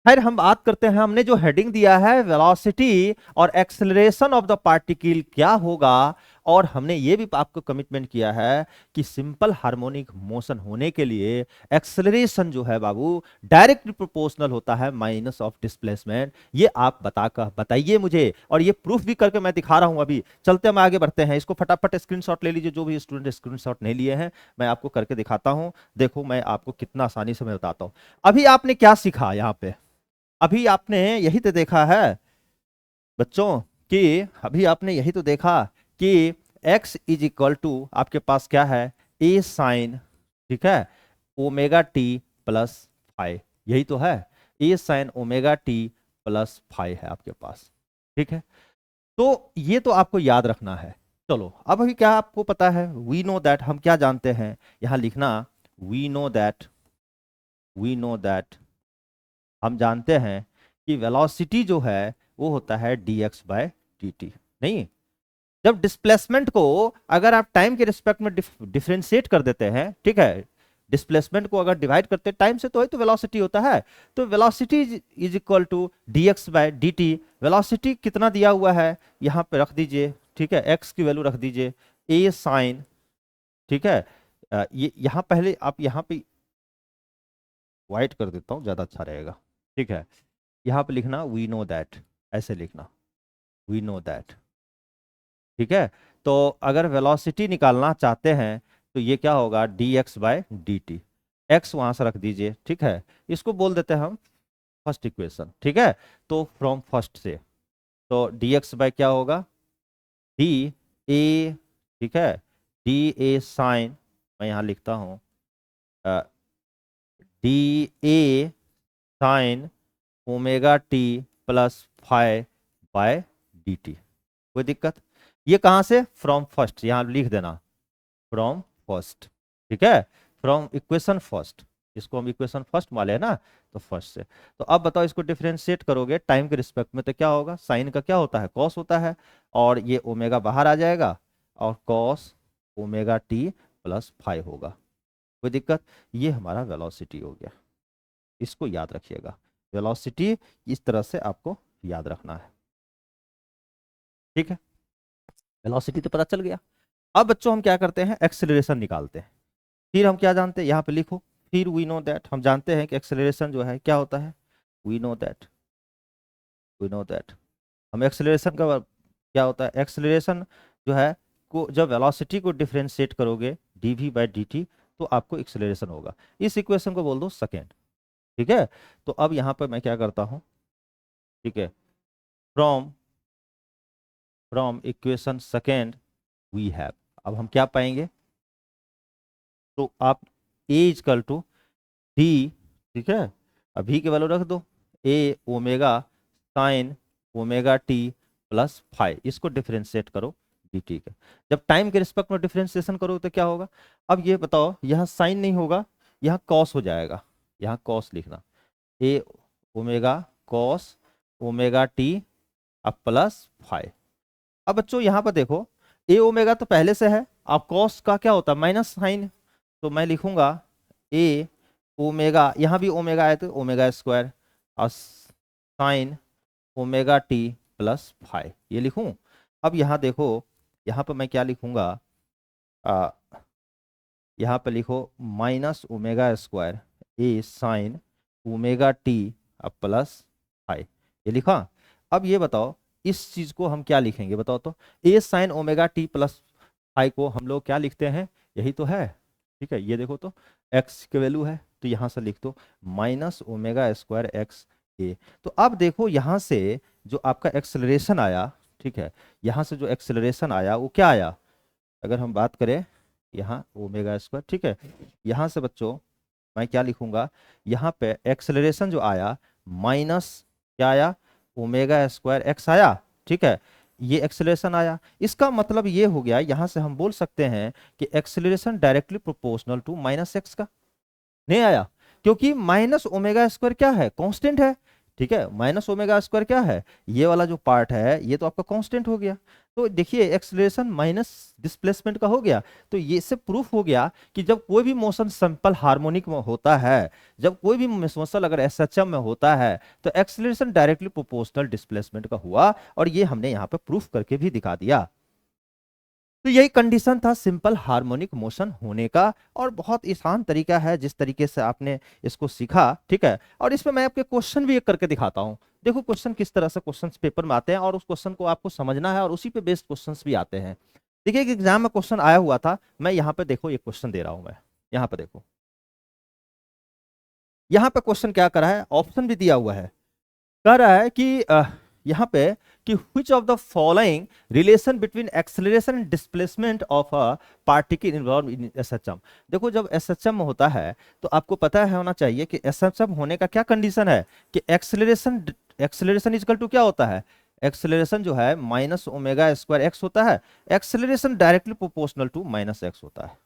खैर हम बात करते हैं, हमने जो हेडिंग दिया है वेलोसिटी और एक्सेलरेशन ऑफ द पार्टिकल क्या होगा, और हमने ये भी आपको कमिटमेंट किया है कि सिंपल हार्मोनिक मोशन होने के लिए एक्सेलरेशन जो है बाबू डायरेक्टली प्रोपोर्शनल होता है माइनस ऑफ डिस्प्लेसमेंट। ये आप बताइए मुझे, और ये प्रूफ भी करके मैं दिखा रहा हूं। अभी चलते हम आगे बढ़ते हैं, इसको फटाफट स्क्रीनशॉट ले लीजिए, जो भी स्टूडेंट स्क्रीनशॉट नहीं लिए हैं, मैं आपको करके दिखाता हूं। देखो मैं आपको कितना आसानी से मैं बताता हूं। अभी आपने क्या सीखा यहाँ पे, अभी आपने यही तो देखा है बच्चों, कि अभी आपने यही तो देखा कि x इज इक्वल टू आपके पास क्या है, ए साइन, ठीक है, ओमेगा टी प्लस फाइव, यही तो है, a sine omega T plus five है आपके पास, ठीक है। तो ये तो आपको याद रखना है। चलो अब अभी क्या आपको पता है, वी नो दैट, हम क्या जानते हैं, यहां लिखना we know that, we know that, हम जानते हैं कि वेलोसिटी जो है वो होता है dx बाय dt। नहीं, जब डिस्प्लेसमेंट को अगर आप टाइम के रिस्पेक्ट में डिफरेंशिएट कर देते हैं, ठीक है, डिस्प्लेसमेंट को अगर डिवाइड करते हैं टाइम से तो ही तो वेलोसिटी होता है। तो velocity is equal to dx by dt। Velocity कितना दिया हुआ है यहाँ पे रख दीजिए, ठीक है, x की वैल्यू रख दीजिए a साइन, ठीक है, ये यहाँ पहले आप यहाँ पे व्हाइट कर देता हूँ, ज्यादा अच्छा रहेगा, ठीक है। यहाँ पे लिखना वी नो दैट, ऐसे लिखना वी नो दैट, ठीक है। तो अगर वेलोसिटी निकालना चाहते हैं तो ये क्या होगा, dx बाय dt, x वहां से रख दीजिए, ठीक है, इसको बोल देते हैं हम फर्स्ट इक्वेशन, ठीक है। तो फ्रॉम फर्स्ट से तो dx बाय क्या होगा, डी ए, ठीक है, डी ए साइन, मैं यहाँ लिखता हूँ D A sine omega T plus five by D T. कोई दिक्कत, ये कहां से, फ्रॉम फर्स्ट, यहां लिख देना फ्रॉम फर्स्ट, ठीक है, फ्रॉम इक्वेशन फर्स्ट, इसको हम इक्वेशन फर्स्ट वाले है ना, तो फर्स्ट से। तो अब बताओ इसको डिफरेंशिएट करोगे टाइम के रिस्पेक्ट में तो क्या होगा, साइन का क्या होता है, कॉस होता है, और ये ओमेगा बाहर आ जाएगा और cos omega T plus five होगा। कोई दिक्कत, ये हमारा वेलोसिटी हो गया, इसको याद रखिएगा, वेलोसिटी इस तरह से आपको याद रखना है, ठीक है। वेलोसिटी तो पता चल गया। अब बच्चों हम क्या करते हैं, एक्सेलरेशन निकालते हैं। फिर हम क्या जानते हैं, यहाँ पे लिखो, फिर वी नो दैट, हम जानते हैं कि एक्सेलरेशन जो है क्या होता है, we know that, we know that, हम एक्सेलरेशन का क्या होता है, एक्सेलरेशन जो है को जब वेलोसिटी को डिफरेंशिएट करोगे dv बाई dt तो आपको एक्सेलरेशन होगा। इस इक्वेशन को बोल दो सेकेंड, ठीक है। तो अब यहाँ पर मैं क्या करता हूँ, ठीक है, from from equation second we have, अब हम क्या पाएंगे, तो आप a इजकल टू डी, ठीक है, अभी की वैल्यू रख दो a omega sine omega T plus five, इसको डिफरेंशिएट करो dt का। जब टाइम के रिस्पेक्ट में डिफरेंशिएशन करो तो क्या होगा, अब ये बताओ, यहाँ साइन नहीं होगा, यहाँ कॉस हो जाएगा, यहाँ कॉस लिखना a omega cos omega T अब प्लस फाइव। अब बच्चों यहाँ पर देखो, ए ओमेगा तो पहले से है, अब कॉस का क्या होता है माइनस साइन, तो मैं लिखूंगा ए ओमेगा, यहाँ भी ओमेगा है तो ओमेगा स्क्वायर और sign omega T plus five, ये लिखूं। अब यहाँ देखो, यहाँ पर मैं क्या लिखूंगा, यहाँ पे लिखो माइनस ओमेगा स्क्वायर ए साइन ओमेगा टी अब प्लस फाइव, ये लिखा। अब ये बताओ इस चीज को हम क्या लिखेंगे बताओ तो, a sine omega T plus five को हम लोग क्या लिखते हैं, यही तो है, ठीक है। ये देखो तो एक्स की वैल्यू है तो यहाँ से लिख दो माइनस ओमेगा स्क्वायर एक्स ए। तो अब देखो यहाँ से जो आपका एक्सेलरेशन आया, ठीक है, यहाँ से जो एक्सेलरेशन आया वो क्या आया, अगर हम बात करें यहाँ ओमेगा स्क्वायर, ठीक है, यहाँ से बच्चों मैं क्या लिखूंगा, यहाँ पे एक्सेलरेशन जो आया माइनस क्या आया ओमेगा स्क्वायर एक्स आया, ठीक है, ये एक्सेलरेशन आया। इसका मतलब ये हो गया, यहाँ से हम बोल सकते हैं कि acceleration directly proportional to minus x का, नहीं आया, क्योंकि माइनस ओमेगा स्क्वायर क्या है कांस्टेंट है, ठीक है, माइनस ओमेगा स्क्वायर क्या है, ये वाला जो पार्ट है ये तो आपका कांस्टेंट हो गया। तो देखिए एक्सेलरेशन माइनस डिस्प्लेसमेंट का हो गया, तो ये से प्रूफ हो गया कि जब कोई भी मोशन सिंपल हार्मोनिक में होता है, जब कोई भी मोशन अगर एसएचएम में होता है तो एक्सेलरेशन डायरेक्टली प्रोपोर्शनल डिस्प्लेसमेंट का हुआ, और ये हमने यहाँ पे प्रूफ करके भी दिखा दिया। तो यही कंडीशन था सिंपल हार्मोनिक मोशन होने का, और बहुत आसान तरीका है जिस तरीके से आपने इसको सीखा, ठीक है। और इसमें मैं आपके क्वेश्चन भी एक करके दिखाता हूं, देखो क्वेश्चन किस तरह से क्वेश्चन पेपर में आते हैं, और उस क्वेश्चन को आपको समझना है और उसी पे बेस्ड क्वेश्चन भी आते हैं। देखिए एक एग्जाम में क्वेश्चन आया हुआ था, मैं यहाँ पे देखो एक क्वेश्चन दे रहा हूं मैं, यहाँ पे देखो, यहाँ पे क्वेश्चन क्या कर रहा है, ऑप्शन भी दिया हुआ है, कह रहा है कि यहाँ पे कि which of the following relation between acceleration and displacement of a particle involved in SHM। देखो जब SHM होता है तो आपको पता है होना चाहिए कि SHM होने का क्या कंडीशन है कि एक्सेलरेशन इक्वल टू क्या होता है, एक्सेलरेशन जो है माइनस ओमेगा स्क्वायर एक्स होता है, acceleration directly proportional to minus x होता है।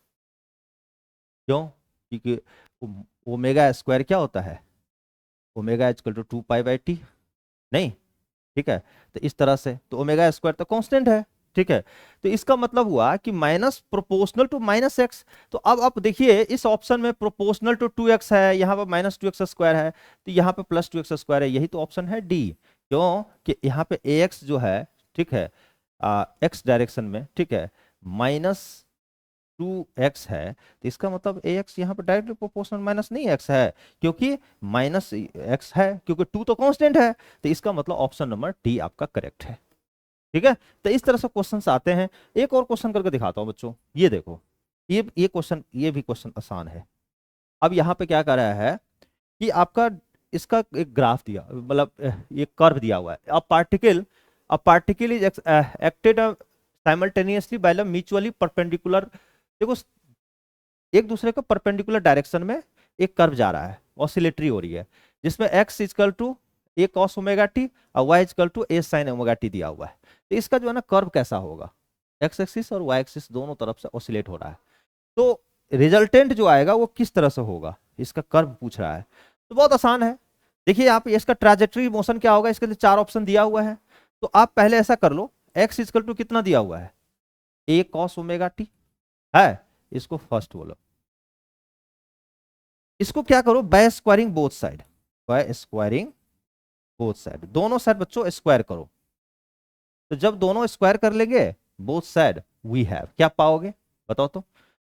क्यों, क्योंकि ओमेगा स्क्वायर क्या होता है, ओमेगा इक्वल टू 2 पाई/t, नहीं, ठीक है। तो इस तरह से तो ओमेगा स्क्वायर तो कांस्टेंट है, ठीक है, तो इसका मतलब हुआ कि minus proportional to minus x. तो अब आप देखिए इस ऑप्शन में प्रोपोर्शनल टू 2x है, यहाँ पर माइनस 2x स्क्वायर है, तो यहाँ पे प्लस 2x स्क्वायर है, यही तो ऑप्शन है डी। क्यों कि यहाँ पे ax जो है, ठीक है, एक्स डायरेक्शन में, ठीक है, माइनस 2x है, तो इसका मतलब ax यहाँ पर डायरेक्टली प्रोपोर्शनल माइनस नहीं x है, क्योंकि माइनस x है, क्योंकि 2 तो कांस्टेंट है, तो इसका मतलब ऑप्शन नंबर डी आपका करेक्ट है, ठीक है। तो इस तरह से क्वेश्चंस आते हैं। एक और क्वेश्चन करके दिखाता हूं बच्चों, ये देखो, ये क्वेश्चन, ये भी क्वेश्चन आसान है। अब यहाँ पे क्या कर रहा है कि आपका इसका एक ग्राफ दिया, मतलब ये कर्व दिया हुआ है, a particle is acted simultaneously by the mutually perpendicular, देखो एक दूसरे को परपेंडिकुलर डायरेक्शन में एक कर्व जा रहा है, ऑसिलेटरी हो रही है, जिसमें x equal to A cos omega T और y equal to A sine omega T दिया हुआ है। तो इसका जो है ना कर्व कैसा होगा, x एक्सिस और y एक्सिस दोनों तरफ से ऑसिलेट हो रहा है, तो रिजल्टेंट जो आएगा वो किस तरह से होगा, इसका कर्व पूछ रहा है। तो बहुत आसान है, देखिए आप इसका ट्रैजेक्टरी मोशन क्या होगा, इसके लिए 4 ऑप्शन दिया हुआ है। तो आप पहले ऐसा कर लो, x इक्वल टू कितना दिया हुआ है, ए कॉस ओमेगा टी है, इसको फर्स्ट बोलो, इसको क्या करो by squaring both side, by squaring both side, दोनों साइड बच्चों स्क्वायर करो। तो जब दोनों स्क्वायर कर लेंगे बोथ साइड वी हैव, क्या पाओगे बताओ तो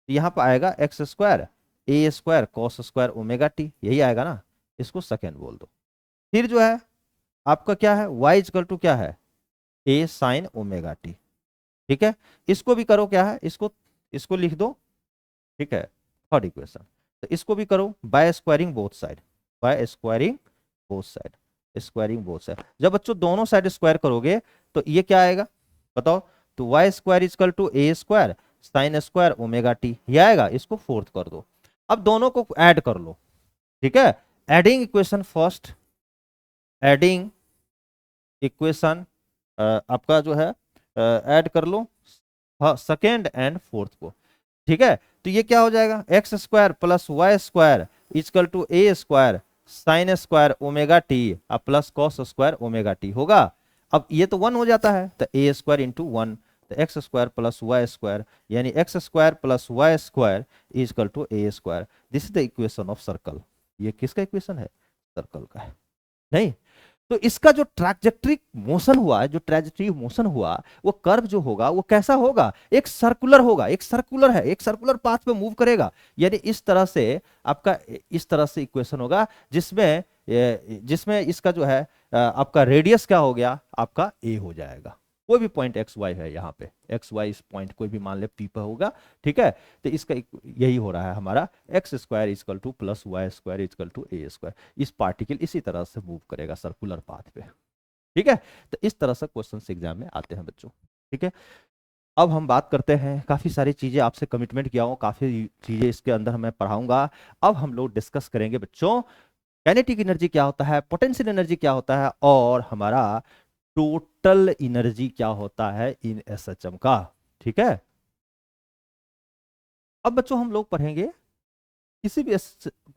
यहाँ पर आएगा x square a square cos square omega t, यही आएगा ना, इसको सेकेंड बोल दो। फिर जो है आपका क्या है, y इक्वल टू क्या है, ए साइन ओमेगा टी, ठीक है। इसको भी करो क्या है, इसको लिख दो, ठीक है, थर्ड इक्वेशन। तो इसको भी करो by squaring both side, by squaring both side, squaring both side. जब बच्चों दोनों साइड स्क्वायर करोगे तो ये क्या आएगा बताओ, तो y square equal to A square sine square omega T, ये आएगा, इसको फोर्थ कर दो। अब दोनों को ऐड कर लो, ठीक है, adding equation first, adding equation आपका जो है ऐड कर लो सेकेंड एंड फोर्थ को, ठीक है। तो ये क्या हो जाएगा, x square plus y square equal to A square sine square omega T plus cos square omega T होगा। अब ये तो 1 हो जाता है, तो ए स्क्वायर इंटू 1 तो x square plus y square यानी x square plus y square is equal to A square. This is the equation of circle. ये किसका इक्वेशन है? सर्कल का है। नहीं, तो इसका जो ट्रैजेक्टरी मोशन हुआ है, जो ट्रैजेक्टरी मोशन हुआ, वो कर्व जो होगा वो कैसा होगा? एक सर्कुलर होगा, एक सर्कुलर है, एक सर्कुलर पाथ पे मूव करेगा। यानी इस तरह से आपका, इस तरह से इक्वेशन होगा जिसमें जिसमें इसका जो है आपका रेडियस क्या हो गया? आपका ए हो जाएगा। कोई भी पॉइंट एक्स वाई है, यहाँ पे एक्स वाई इस पॉइंट कोई भी मान ले पी पे होगा, ठीक है। तो इसका यही हो रहा है हमारा x square equal to plus y square equal to A square. इस पार्टिकल इसी तरह से मूव करेगा सर्कुलर पाथ पे, ठीक है। तो इस तरह से क्वेश्चन एग्जाम में आते हैं बच्चों, ठीक है। अब हम बात करते हैं, काफी सारी चीजें आपसे कमिटमेंट किया हूँ, काफी चीजें इसके अंदर मैं पढ़ाऊंगा। अब हम लोग डिस्कस करेंगे बच्चों काइनेटिक एनर्जी क्या होता है, पोटेंशियल एनर्जी क्या होता है, और हमारा टोटल एनर्जी क्या होता है इन एसएचएम का, ठीक है। अब बच्चों हम लोग पढ़ेंगे किसी भी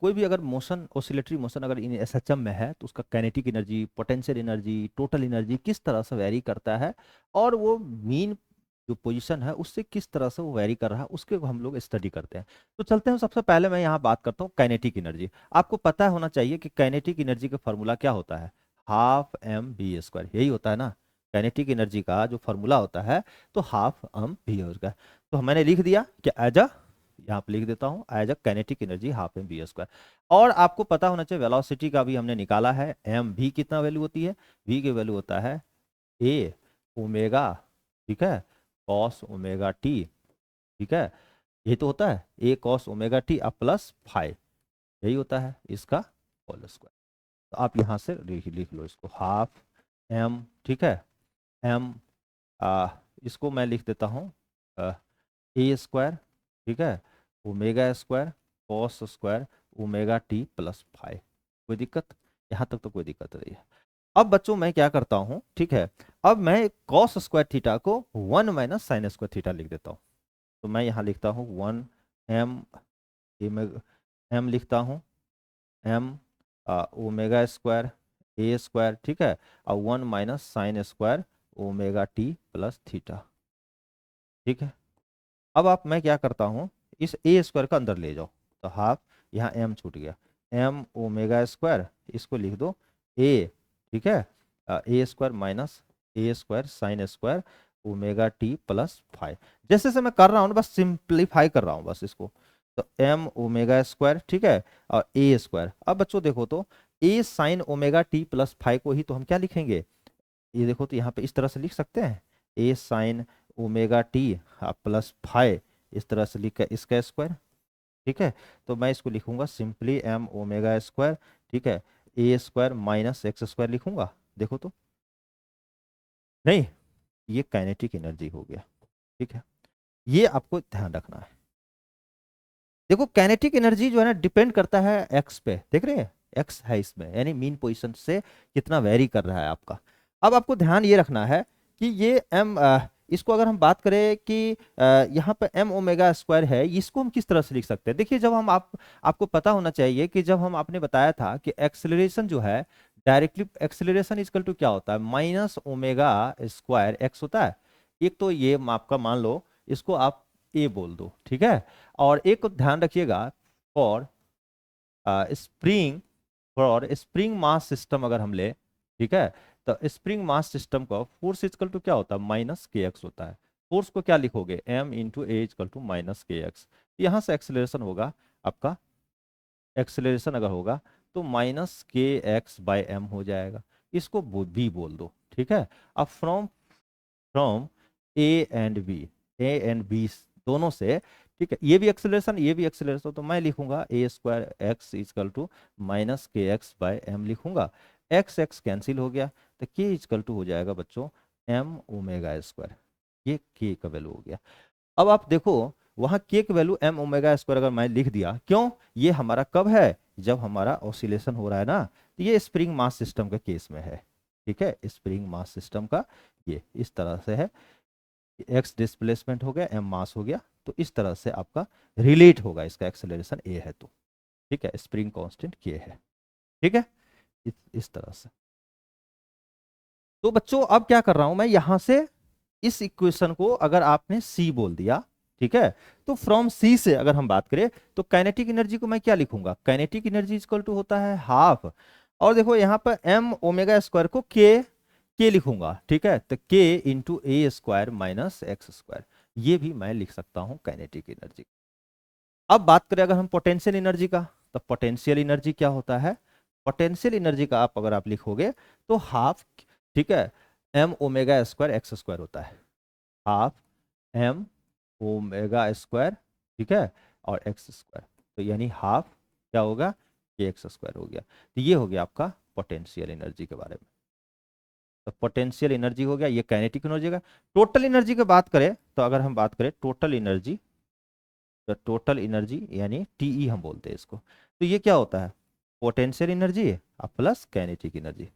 कोई भी अगर मोशन, ऑसिलेटरी मोशन अगर इन एसएचएम में है तो उसका kinetic energy, potential energy, total energy किस तरह से वेरी करता है, और वो मीन जो पोजीशन है उससे किस तरह से वो वेरी कर रहा है, उसके हम लोग स्टडी करते हैं। तो चलते हैं, सबसे पहले मैं यहाँ बात करता हूँ काइनेटिक एनर्जी। आपको पता होना चाहिए कि काइनेटिक एनर्जी का फॉर्मूला क्या होता है? हाफ एम बी स्क्वायर, यही होता है ना। काइनेटिक एनर्जी का जो फॉर्मूला होता है तो हाफ एम बी स्क्वायर। तो मैंने लिख दिया कि एज अ, यहाँ पे लिख देता हूँ as a kinetic energy half M B square. और आपको पता होना चाहिए वेलोसिटी का भी हमने निकाला है, एम भी कितना वैल्यू होती है? वी की वैल्यू होता है ए ओमेगा, ठीक है, कॉस ओमेगा टी, ठीक है। ये तो होता है ए कॉस ओमेगा टी अब प्लस फाइव, यही होता है इसका होल स्क्वायर। तो आप यहाँ से लिख लो इसको हाफ एम, ठीक है, एम इसको मैं लिख देता हूँ ए स्क्वायर, ठीक है, omega square cos square omega T plus five. कोई दिक्कत? यहाँ तक तो कोई दिक्कत नहीं है। अब बच्चों मैं क्या करता हूँ, ठीक है, अब मैं कॉस स्क्वायर थीटा को 1 माइनस साइन स्क्वायर थीटा लिख देता हूँ। तो मैं यहाँ लिखता हूँ 1 एम, एम लिखता हूँ M omega square a square, ठीक है, और 1 minus sign square omega T plus theta, ठीक है। अब आप, मैं क्या करता हूँ, इस ए स्क्वायर का अंदर ले जाओ, तो हाफ, यहाँ एम छूट गया, एम ओमेगा स्क्वायर, इसको लिख दो ए, ठीक है, a square minus a square sine square omega T plus five. जैसे जैसे मैं कर रहा हूँ बस सिंप्लीफाई कर रहा हूँ बस इसको। तो एम ओमेगा स्क्वायर, ठीक है, और ए स्क्वायर। अब बच्चों देखो तो a sine omega T plus five को ही तो हम क्या लिखेंगे, ये देखो तो यहाँ पे इस तरह से लिख सकते हैं, a sine omega T plus five, इस तरह से लिखा इसका स्क्वायर, ठीक है। तो मैं इसको लिखूंगा सिंपली एम ओमेगा स्क्वायर, ठीक है, a square minus x square लिखूंगा। देखो तो, नहीं, ये काइनेटिक एनर्जी हो गया, ठीक है। ये आपको ध्यान रखना है। देखो काइनेटिक एनर्जी जो है ना डिपेंड करता है एक्स पे, देख रहे हैं एक्स है इसमें, यानी मीन पोजीशन से कितना वेरी कर रहा है आपका। अब आपको ध्यान ये रखना है कि ये एम, इसको अगर हम बात करें कि यहाँ पे एम ओमेगा स्क्वायर है, इसको हम किस तरह से लिख सकते हैं? देखिए जब हम आपको पता होना चाहिए कि जब हम आपने बताया था कि एक्सेलरेशन जो है, डायरेक्टली एक्सेलरेशन इजकल टू क्या होता है? माइनस ओमेगा स्क्वायर एक्स होता है। एक तो ये आपका मान लो, इसको आप ए बोल दो, ठीक है। और एक को ध्यान रखिएगा, for spring, for spring mass system अगर हम ले, ठीक है, तो स्प्रिंग मास सिस्टम का फोर्स इजकल टू क्या होता है? माइनस के एक्स होता है। फोर्स को क्या लिखोगे? M into A equal to minus के एक्स। यहाँ से एक्सेलरेशन होगा आपका, एक्सेलरेशन अगर होगा तो माइनस के एक्स बाई एम हो जाएगा। इसको बी बोल दो, ठीक है। अब from from A and B, A and B दोनों से, ठीक है, ये भी एक्सेलरेशन ये भी एक्सेलरेशन, तो मैं लिखूंगा a square x equal to minus के एक्स बाय एम लिखूंगा। एक्स एक्स कैंसिल हो गया, तो के इजकल टू हो जाएगा बच्चों एम ओमेगा स्क्वायर। ये के का वैल्यू हो गया। अब आप देखो वहां के की वैल्यू एम ओमेगा स्क्वायर अगर मैं लिख दिया, क्यों? ये हमारा कब है? जब हमारा ऑसिलेशन हो रहा है ना, तो ये स्प्रिंग मास सिस्टम का केस में है, ठीक है, स्प्रिंग मास सिस्टम का ये इस तरह से है। एक्स डिस्प्लेसमेंट हो गया, एम मास हो गया, तो इस तरह से आपका रिलेट होगा, इसका एक्सेलरेशन ए है तो, ठीक है, स्प्रिंग कांस्टेंट के है, ठीक है, इस तरह से। तो बच्चों अब क्या कर रहा हूं मैं, यहां से इस इक्वेशन को अगर आपने सी बोल दिया, ठीक है, तो फ्रॉम सी से अगर हम बात करें तो काइनेटिक एनर्जी को मैं क्या लिखूंगा, काइनेटिक एनर्जी इक्वल टू होता है हाफ, और देखो यहाँ पर एम ओमेगा स्क्वायर को के लिखूंगा, ठीक है, तो के इंटू ए स्क्वायर माइनस एक्स स्क्वायर, ये भी मैं लिख सकता हूँ काइनेटिक एनर्जी। अब बात करें अगर हम पोटेंशियल एनर्जी का, तो पोटेंशियल एनर्जी क्या होता है, पोटेंशियल एनर्जी का अगर आप लिखोगे तो हाफ, ठीक है, M omega square x square होता है, हाफ एम ओमेगा स्क्वायर, ठीक है, और एक्स स्क्वायर, तो यानी हाफ क्या होगा, के एक्स स्क्वायर हो गया। तो ये हो गया आपका पोटेंशियल एनर्जी के बारे में। तो पोटेंशियल एनर्जी हो गया, ये काइनेटिक एनर्जी का। टोटल एनर्जी की बात करें तो अगर हम बात करें टोटल एनर्जी, तो टोटल एनर्जी यानी टीई हम बोलते हैं इसको, तो ये क्या होता है, potential energy plus kinetic energy.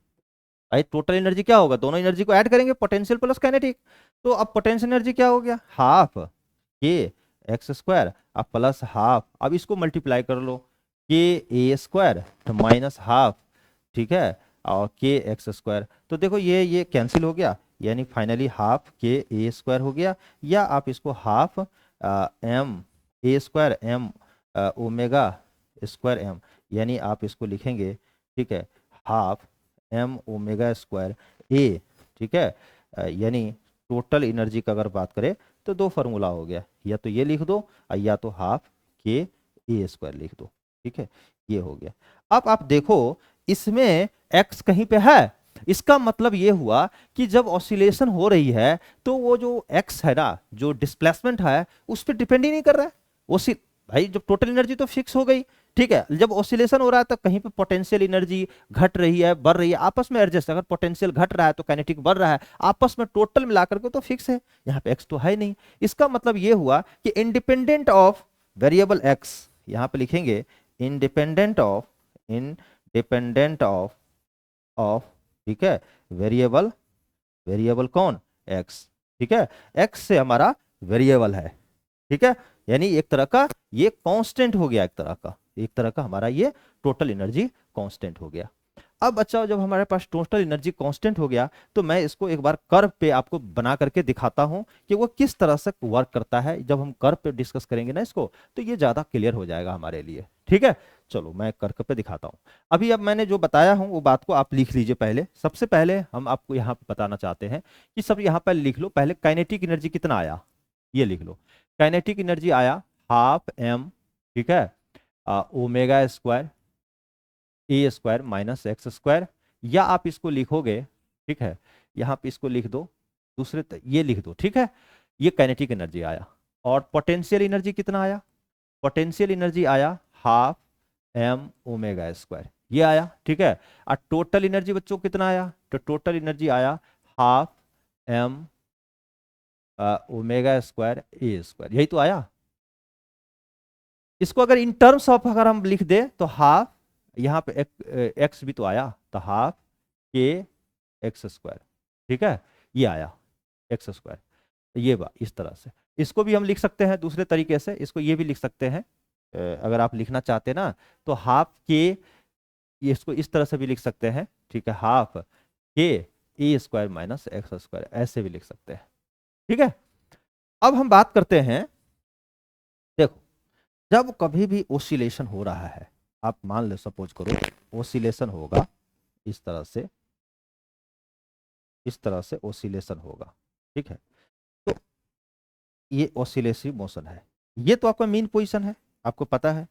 भाई टोटल एनर्जी क्या होगा, दोनों एनर्जी को ऐड करेंगे, पोटेंशियल प्लस काइनेटिक, तो अब पोटेंशियल एनर्जी क्या हो गया, हाफ के एक्स स्क्वायर अब प्लस हाफ, अब इसको मल्टीप्लाई कर लो, के ए स्क्वायर माइनस हाफ, ठीक है, और के एक्स स्क्वायर, तो देखो ये कैंसिल हो गया, यानी फाइनली हाफ के ए स्क्वायर हो गया, या आप इसको half M A square M omega square M, यानी आप इसको लिखेंगे, ठीक है, half M omega square A, ठीक है, यानी टोटल एनर्जी का अगर बात करें तो दो फार्मूला हो गया, या तो ये लिख दो या तो हाफ के ए स्क्वायर लिख दो, ठीक है, ये हो गया। अब आप देखो इसमें x कहीं पे है, इसका मतलब ये हुआ कि जब ऑसिलेशन हो रही है तो वो जो x है ना, जो डिस्प्लेसमेंट है उस पर डिपेंड ही नहीं कर रहा है। ओसी भाई जब टोटल एनर्जी तो फिक्स हो गई, ठीक है, जब ऑसिलेशन हो रहा है तो कहीं पे पोटेंशियल एनर्जी घट रही है बढ़ रही है, आपस में एडजस्ट, अगर पोटेंशियल घट रहा है तो काइनेटिक बढ़ रहा है, आपस में टोटल मिलाकर के तो फिक्स है, यहाँ पे x तो है नहीं। इसका मतलब ये हुआ कि इंडिपेंडेंट ऑफ वेरिएबल x, यहाँ पे लिखेंगे इंडिपेंडेंट ऑफ, ठीक है, वेरिएबल कौन, x, ठीक है, x से हमारा वेरिएबल है, ठीक है, यानी एक तरह का ये कांस्टेंट हो गया, एक तरह का हमारा ये टोटल एनर्जी कांस्टेंट हो गया। अब बच्चा जब हमारे पास टोटल एनर्जी कांस्टेंट हो गया तो मैं इसको एक बार कर्व पे आपको बना करके दिखाता हूं कि वो किस तरह से वर्क करता है। जब हम कर्व पे डिस्कस करेंगे ना इसको, तो ये ज्यादा क्लियर हो जाएगा हमारे लिए, ठीक है। चलो मैं कर्व पे दिखाता हूं। अभी अब मैंने जो बताया हूं वो बात को आप लिख लीजिए। पहले सबसे पहले हम आपको यहाँ पे बताना चाहते हैं कि सब यहाँ पर लिख लो, पहले काइनेटिक एनर्जी कितना आया ये लिख लो। काइनेटिक एनर्जी आया हाफ एम, ठीक है, omega square a square minus x square, या आप इसको लिखोगे, ठीक है, यहाँ पे इसको लिख दो, ये लिख दो, ठीक है, ये काइनेटिक एनर्जी आया। और पोटेंशियल एनर्जी कितना आया, पोटेंशियल एनर्जी आया हाफ एम ओमेगा स्क्वायर, ये आया, ठीक है। और टोटल एनर्जी बच्चों कितना आया, तो टोटल एनर्जी आया half M omega square a square, यही तो आया। इसको अगर इन टर्म्स ऑफ अगर हम लिख दे तो हाफ, यहाँ पे एक्स भी तो आया, तो हाफ के एक्स स्क्वायर, ठीक है, ये आया एक्स स्क्वायर, ये इस तरह से। इसको भी हम लिख सकते हैं दूसरे तरीके से, इसको ये भी लिख सकते हैं, अगर आप लिखना चाहते हैं ना तो हाफ के, इसको इस तरह से भी लिख सकते हैं, ठीक है, हाफ के ए स्क्वायर माइनस एक्स स्क्वायर, ऐसे भी लिख सकते हैं, ठीक है। अब हम बात करते हैं, देखो जब कभी भी ओसिलेशन हो रहा है, आप मान लो सपोज करो ओसिलेशन होगा इस तरह से ओसिलेशन होगा, ठीक है, तो ये ओसिलेटिव मोशन है, ये तो आपका मीन पोजीशन है, आपको पता है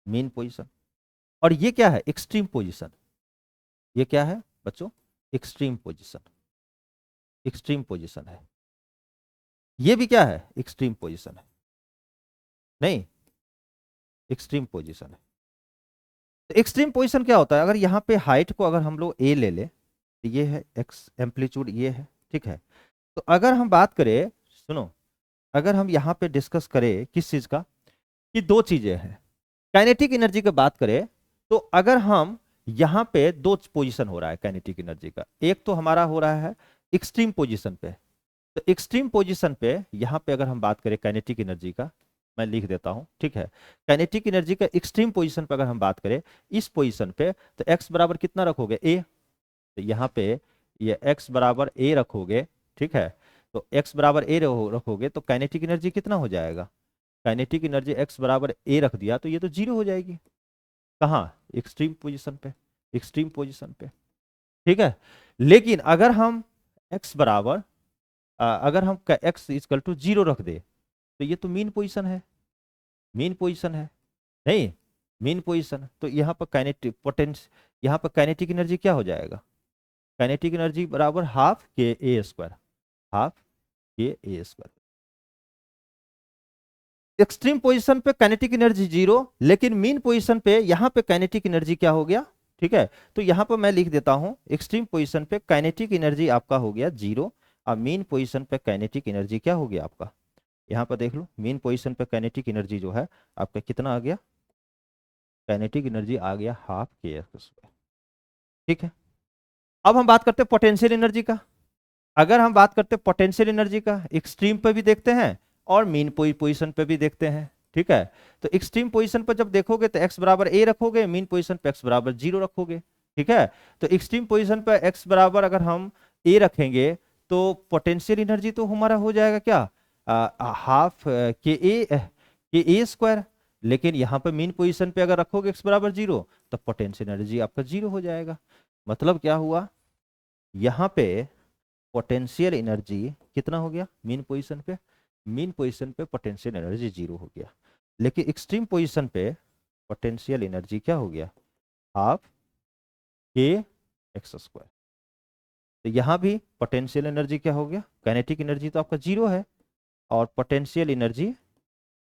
मीन पोजीशन, और ये क्या है एक्सट्रीम पोजीशन, ये क्या है बच्चों एक्सट्रीम पोजीशन है, ये भी क्या है एक्सट्रीम पोजीशन है, नहीं एक्सट्रीम पोजीशन है। तो एक्सट्रीम पोजीशन क्या होता है, अगर यहाँ पे हाइट को अगर हम लोग ए ले ले, तो ये है एक्स एम्पलीट्यूड ये है, ठीक है। तो अगर हम बात करें, सुनो, अगर हम यहाँ पे डिस्कस करें किस चीज का, कि दो चीजें हैं, काइनेटिक एनर्जी की बात करें तो अगर हम यहाँ पे दो पोजीशन हो रहा है काइनेटिक एनर्जी का, एक तो हमारा हो रहा है एक्सट्रीम पोजीशन पे, तो एक्सट्रीम पोजीशन पे यहाँ पे अगर हम बात करें काइनेटिक एनर्जी का, मैं लिख देता हूं, ठीक है, काइनेटिक एनर्जी का एक्सट्रीम पोजीशन पे अगर हम बात करें इस पोजीशन पे, तो x बराबर कितना रखोगे a, तो यहाँ पे ये x बराबर a रखोगे, ठीक है, तो x बराबर a रखोगे तो काइनेटिक एनर्जी कितना हो जाएगा, काइनेटिक एनर्जी x बराबर a रख दिया तो ये तो जीरो हो जाएगी। कहाँ, एक्सट्रीम पोजीशन पे, एक्सट्रीम पोजीशन पे, ठीक है। लेकिन अगर हम x बराबर अगर हम x इक्वल टू जीरो रख दे तो ये तो मीन पोजीशन है, मीन पोजीशन है, नहीं मीन पोजीशन, तो यहाँ पर काइनेटिक पोटेंस, यहाँ पर काइनेटिक एनर्जी क्या हो जाएगा, काइनेटिक एनर्जी बराबर हाफ के ए स्क्वायर, हाफ के ए स्क्वायर। एक्सट्रीम पोजीशन पे काइनेटिक एनर्जी जीरो, लेकिन मीन पोजीशन पे यहाँ पे काइनेटिक एनर्जी क्या हो गया, ठीक है। तो यहाँ पर मैं लिख देता हूँ एक्सट्रीम पोजीशन पे काइनेटिक एनर्जी आपका हो गया जीरो, और मीन पोजीशन पे काइनेटिक एनर्जी क्या हो गया आपका, यहाँ पर देख लो मीन पोजीशन पे काइनेटिक एनर्जी जो है आपका कितना आ गया, काइनेटिक एनर्जी आ गया हाफ के स्क्वायर, ठीक है। अब हम बात करते हैं पोटेंशियल एनर्जी का। अगर हम बात करते हैं पोटेंशियल एनर्जी का, एक्सट्रीम पे भी देखते हैं और मीन पोजीशन पे भी देखते हैं, ठीक है। तो एक्सट्रीम पोजीशन पर जब देखोगे तो x बराबर a रखोगे, मीन पोजीशन पे x बराबर जीरो रखोगे, ठीक है। तो एक्सट्रीम पोजीशन पर x बराबर अगर हम a रखेंगे तो पोटेंशियल एनर्जी तो हमारा हो जाएगा क्या, हाफ के ए स्क्वायर। लेकिन यहाँ पे मीन पोजीशन पे अगर रखोगे x बराबर जीरो तो पोटेंशियल एनर्जी आपका जीरो हो जाएगा। मतलब क्या हुआ, यहाँ पे पोटेंशियल एनर्जी कितना हो गया मीन पोजीशन पे, मीन पोजीशन पे पोटेंशियल एनर्जी जीरो हो गया, लेकिन एक्सट्रीम पोजीशन पे पोटेंशियल एनर्जी क्या हो गया, हाफ के एक्स स्क्वायर। तो यहाँ भी पोटेंशियल एनर्जी क्या हो गया, काइनेटिक एनर्जी तो आपका जीरो है और पोटेंशियल एनर्जी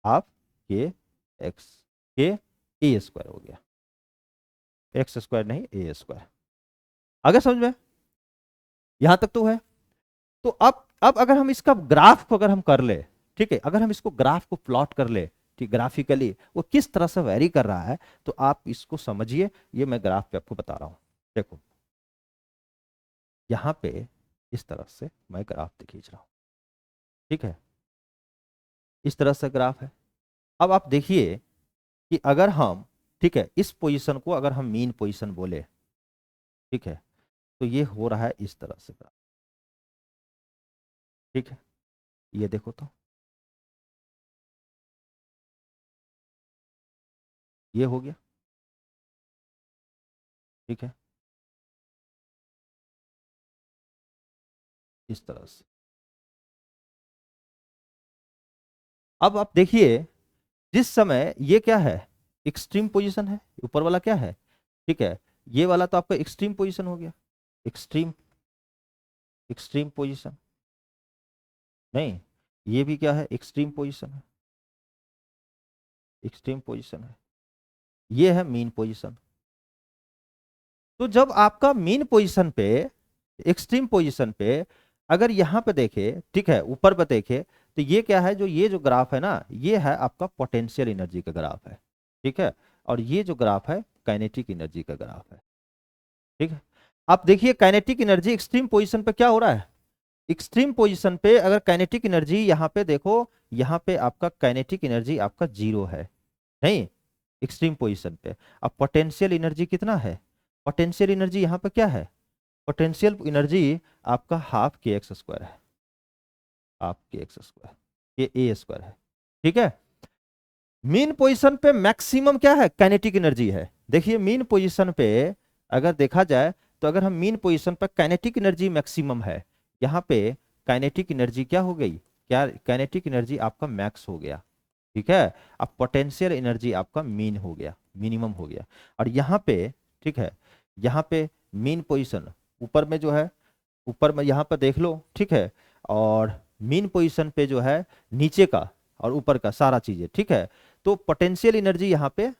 हाफ के एक्स के ए स्क्वायर हो गया, एक्स स्क्वायर नहीं ए स्क्वायर। आगे समझ में, यहां तक तो है। तो अब अगर हम इसका ग्राफ को अगर हम कर ले, ठीक है, अगर हम इसको ग्राफ को प्लॉट कर ले, ठीक, ग्राफिकली वो किस तरह से वेरी कर रहा है तो आप इसको समझिए। ये मैं ग्राफ पे आपको बता रहा हूं, देखो यहां पे इस तरह से मैं ग्राफ खींच रहा हूं, ठीक है, इस तरह से ग्राफ है। अब आप देखिए कि अगर हम, ठीक है, इस पोजीशन को अगर हम मीन पोजीशन बोले, ठीक है, तो ये हो रहा है इस तरह से ग्राफ, ठीक है। ये देखो तो ये हो गया, ठीक है, इस तरह से। अब आप देखिए जिस समय ये क्या है, एक्सट्रीम पोजीशन है, ऊपर वाला क्या है, ठीक है, ये वाला तो आपका एक्सट्रीम पोजीशन हो गया, एक्सट्रीम, एक्सट्रीम पोजीशन, नहीं ये भी क्या है, एक्सट्रीम पोजीशन है, एक्सट्रीम पोजीशन है, ये है मीन पोजीशन। तो जब आपका मीन पोजीशन पे, एक्सट्रीम पोजीशन पे अगर यहाँ पे देखे, ठीक है, ऊपर पे देखे तो ये क्या है, जो ये जो ग्राफ है ना, ये है आपका पोटेंशियल एनर्जी का ग्राफ है, ठीक है, और ये जो ग्राफ है काइनेटिक एनर्जी का ग्राफ है, ठीक है। आप देखिए काइनेटिक एनर्जी एक्सट्रीम पोजीशन पे क्या हो रहा है, एक्सट्रीम पोजीशन पे अगर काइनेटिक एनर्जी यहाँ पे देखो, यहाँ पे आपका काइनेटिक एनर्जी आपका जीरो है, नहीं एक्सट्रीम पोजीशन पे। अब पोटेंशियल एनर्जी कितना है, पोटेंशियल एनर्जी यहाँ पे क्या है, पोटेंशियल एनर्जी आपका हाफ के एक्स स्क्वायर है, हाफ के एक्स स्क्वायर के ए स्क्वायर है, ठीक है। मीन पोजीशन पे मैक्सिमम क्या है, काइनेटिक एनर्जी है। देखिए मीन पोजीशन पे अगर देखा जाए तो अगर हम मीन पोजीशन पर काइनेटिक एनर्जी मैक्सिमम है, यहाँ पे काइनेटिक एनर्जी क्या हो गई, क्या काइनेटिक एनर्जी आपका मैक्स हो गया, ठीक है। अब पोटेंशियल एनर्जी आपका मीन हो गया, मिनिमम हो गया। और यहाँ पे, ठीक है, यहाँ पे मीन पोजीशन ऊपर में जो है, ऊपर में यहाँ पर देख लो, ठीक है, और मीन पोजीशन पे जो है नीचे का और ऊपर का सारा चीजें, ठीक है। तो पोटेंशियल एनर्जी यहाँ पे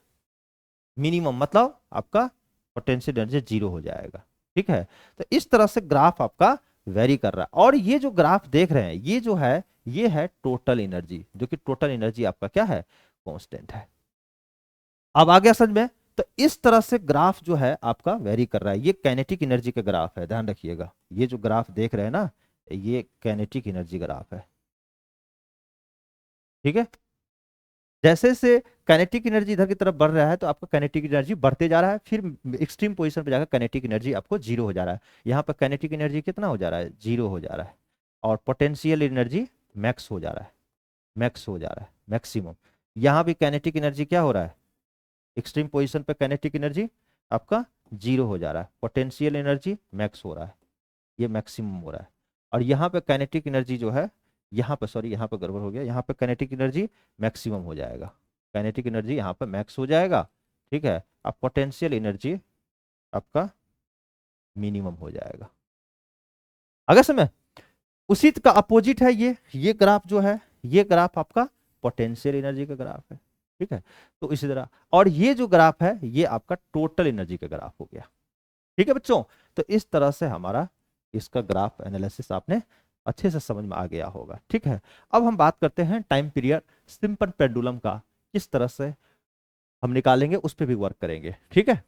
मिनिमम, मतलब आपका पोटेंशियल एनर्जी जीरो हो जाएगा, ठीक है। तो इस तरह से ग्राफ आपका वेरी कर रहा है। और ये जो ग्राफ देख रहे हैं ये जो है, ये है टोटल एनर्जी, जो कि टोटल एनर्जी आपका क्या है, कांस्टेंट है। अब आ गया समझ में। तो इस तरह से ग्राफ जो है आपका वेरी कर रहा है। ये काइनेटिक एनर्जी का ग्राफ है, ध्यान रखिएगा। ये जो ग्राफ देख रहे हैं ना, ये काइनेटिक एनर्जी ग्राफ है, ठीक है। जैसे से काइनेटिक एनर्जी इधर की तरफ बढ़ रहा है तो आपका काइनेटिक एनर्जी बढ़ते जा रहा है, फिर एक्सट्रीम पोजीशन पे जाकर काइनेटिक एनर्जी आपको जीरो हो जा रहा है। यहाँ पर काइनेटिक एनर्जी कितना हो जा रहा है, जीरो हो जा रहा है। और पोटेंशियल एनर्जी मैक्स हो जा रहा है, मैक्स हो जा रहा है, मैक्सिमम। यहाँ भी काइनेटिक एनर्जी क्या हो रहा है, एक्सट्रीम पोजीशन पे काइनेटिक एनर्जी आपका जीरो हो जा रहा है, पोटेंशियल एनर्जी मैक्स हो रहा है, ये मैक्सिमम हो रहा है। और यहाँ पे काइनेटिक एनर्जी जो है, यहाँ पे सॉरी यहाँ पे गड़बड़ हो गया, यहाँ पे काइनेटिक एनर्जी मैक्सिमम हो जाएगा, काइनेटिक एनर्जी यहाँ पे मैक्स हो जाएगा, ठीक है। अब पोटेंशियल एनर्जी आपका मिनिमम हो जाएगा। अगर समय उसी का अपोजिट है ये ग्राफ जो है, ये ग्राफ आपका पोटेंशियल एनर्जी का ग्राफ है, ठीक है। तो इसी तरह, और ये जो ग्राफ है ये आपका टोटल एनर्जी का ग्राफ हो गया, ठीक है बच्चों। तो इस तरह से हमारा इसका ग्राफ एनालिसिस आपने अच्छे से समझ में आ गया होगा, ठीक है। अब हम बात करते हैं टाइम पीरियड सिंपल पेंडुलम का, किस तरह से हम निकालेंगे, उस पर भी वर्क करेंगे, ठीक है।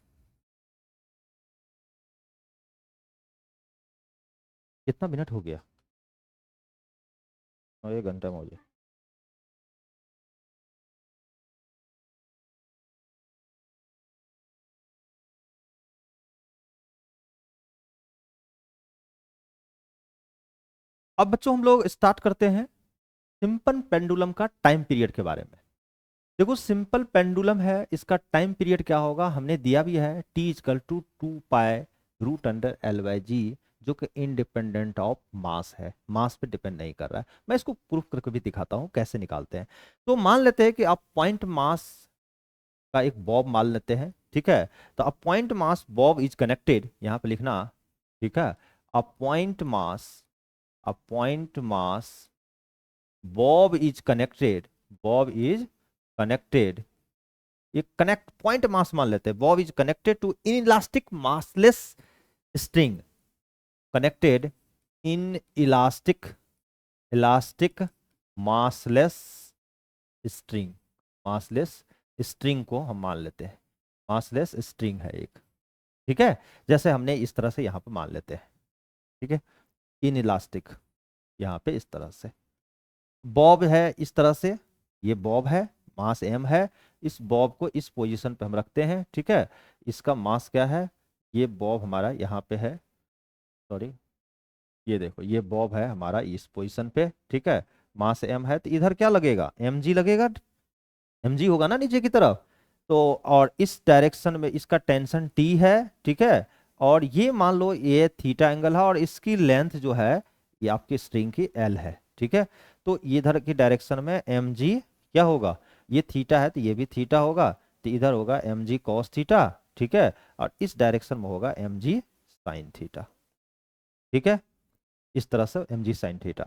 कितना मिनट हो गया, 1 घंटा में हो गया। अब बच्चों हम लोग स्टार्ट करते हैं सिंपल पेंडुलम का टाइम पीरियड के बारे में। देखो सिंपल पेंडुलम है, इसका टाइम पीरियड क्या होगा हमने दिया भी है, टी इजकल टू 2 पाई√अंडर L/G, जो कि इंडिपेंडेंट ऑफ मास है, मास पे डिपेंड नहीं कर रहा है। मैं इसको प्रूफ करके भी दिखाता हूं कैसे निकालते हैं। तो मान लेते हैं कि आप पॉइंट मास का एक बॉब मान लेते हैं, ठीक है। तो अब point mass bob is connected, यहाँ पे लिखना, ठीक है। अब पॉइंट मास, अब point mass bob is connected, bob is connected, ये कनेक्ट पॉइंट मास मान लेते हैं, bob is connected to inelastic massless string, connected inelastic, elastic massless string, massless string को हम मान लेते हैं, मासलेस स्ट्रिंग है एक, ठीक है। जैसे हमने इस तरह से यहाँ पे मान लेते हैं, ठीक है, इन इलास्टिक, यहाँ पे इस तरह से बॉब है, इस तरह से ये बॉब है, मास m है, इस बॉब को इस पोजीशन पे हम रखते हैं, ठीक है। इसका मास क्या है, ये बॉब हमारा यहाँ पे है, सॉरी ये देखो ये बॉब है हमारा इस पोजीशन पे, ठीक है। मास m है, तो इधर क्या लगेगा, mg लगेगा, mg होगा ना नीचे की तरफ। तो और इस डायरेक्शन में इसका टेंशन t है, ठीक है। और ये मान लो ये थीटा एंगल है, और इसकी लेंथ जो है ये आपकी स्ट्रिंग की l है, ठीक है। तो इधर की डायरेक्शन में mg क्या होगा, ये थीटा है तो ये भी थीटा होगा, तो इधर होगा mg cos थीटा, ठीक है। और इस डायरेक्शन में होगा mg sin थीटा, ठीक है। इस तरह से mg sin थीटा,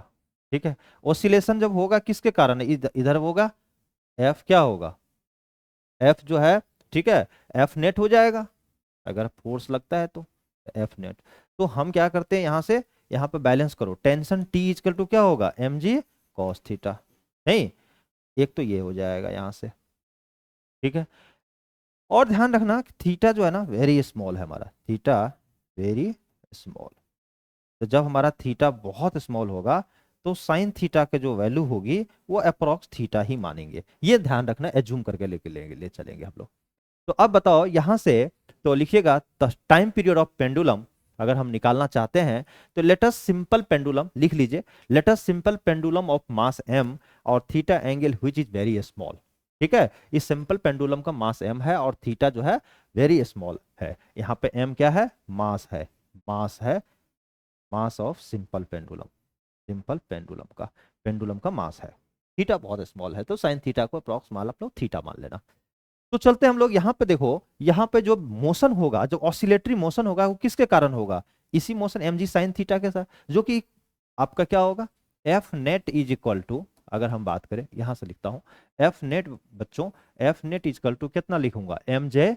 ठीक है। ऑसिलेशन जब होगा किसके कारण है, इधर होगा, f क्या होगा, f जो है, ठीक है, f नेट हो जाएगा, अगर फोर्स लगता है तो f नेट। तो हम क्या करते हैं यहाँ से, यहाँ पे बैलेंस करो, टेंशन T इक्वल टू क्या होगा, mg cos थीटा, नहीं, एक तो ये हो जाएगा यहाँ से, ठीक है। और ध्यान रखना कि थीटा जो है ना वेरी स्मॉल है हमारा, थीटा वेरी स्मॉल। तो जब हमारा थीटा बहुत स्मॉल होगा तो साइन थीटा के जो वैल्यू होगी वो अप्रोक्स थीटा ही मानेंगे, ये ध्यान रखना, एज्यूम करके लेके ले चलेंगे हम लोग। तो अब बताओ यहां से, तो लिखिएगा टाइम पीरियड ऑफ पेंडुलम अगर हम निकालना चाहते हैं, तो लेटस सिंपल पेंडुलम लिख लीजिए, let's simple pendulum of mass m और theta angle which is very small, ठीक है। इस सिंपल पेंडुलम का मास m है और थीटा जो है वेरी स्मॉल है। यहाँ पे m क्या है, मास है, मास है, mass of simple pendulum, simple pendulum का मास है। थीटा बहुत स्मॉल है तो साइन थीटा को अप्रॉक्स मान लो थीटा मान लेना। तो चलते हम लोग यहाँ पे, देखो यहाँ पे जो मोशन होगा, जो ऑसिलेटरी मोशन होगा वो किसके कारण होगा, इसी मोशन mg sin थीटा के साथ, जो कि आपका क्या होगा, F net is equal to, अगर हम बात करें यहां से लिखता हूं एफ नेट, बच्चों F net is equal to कितना लिखूंगा, mj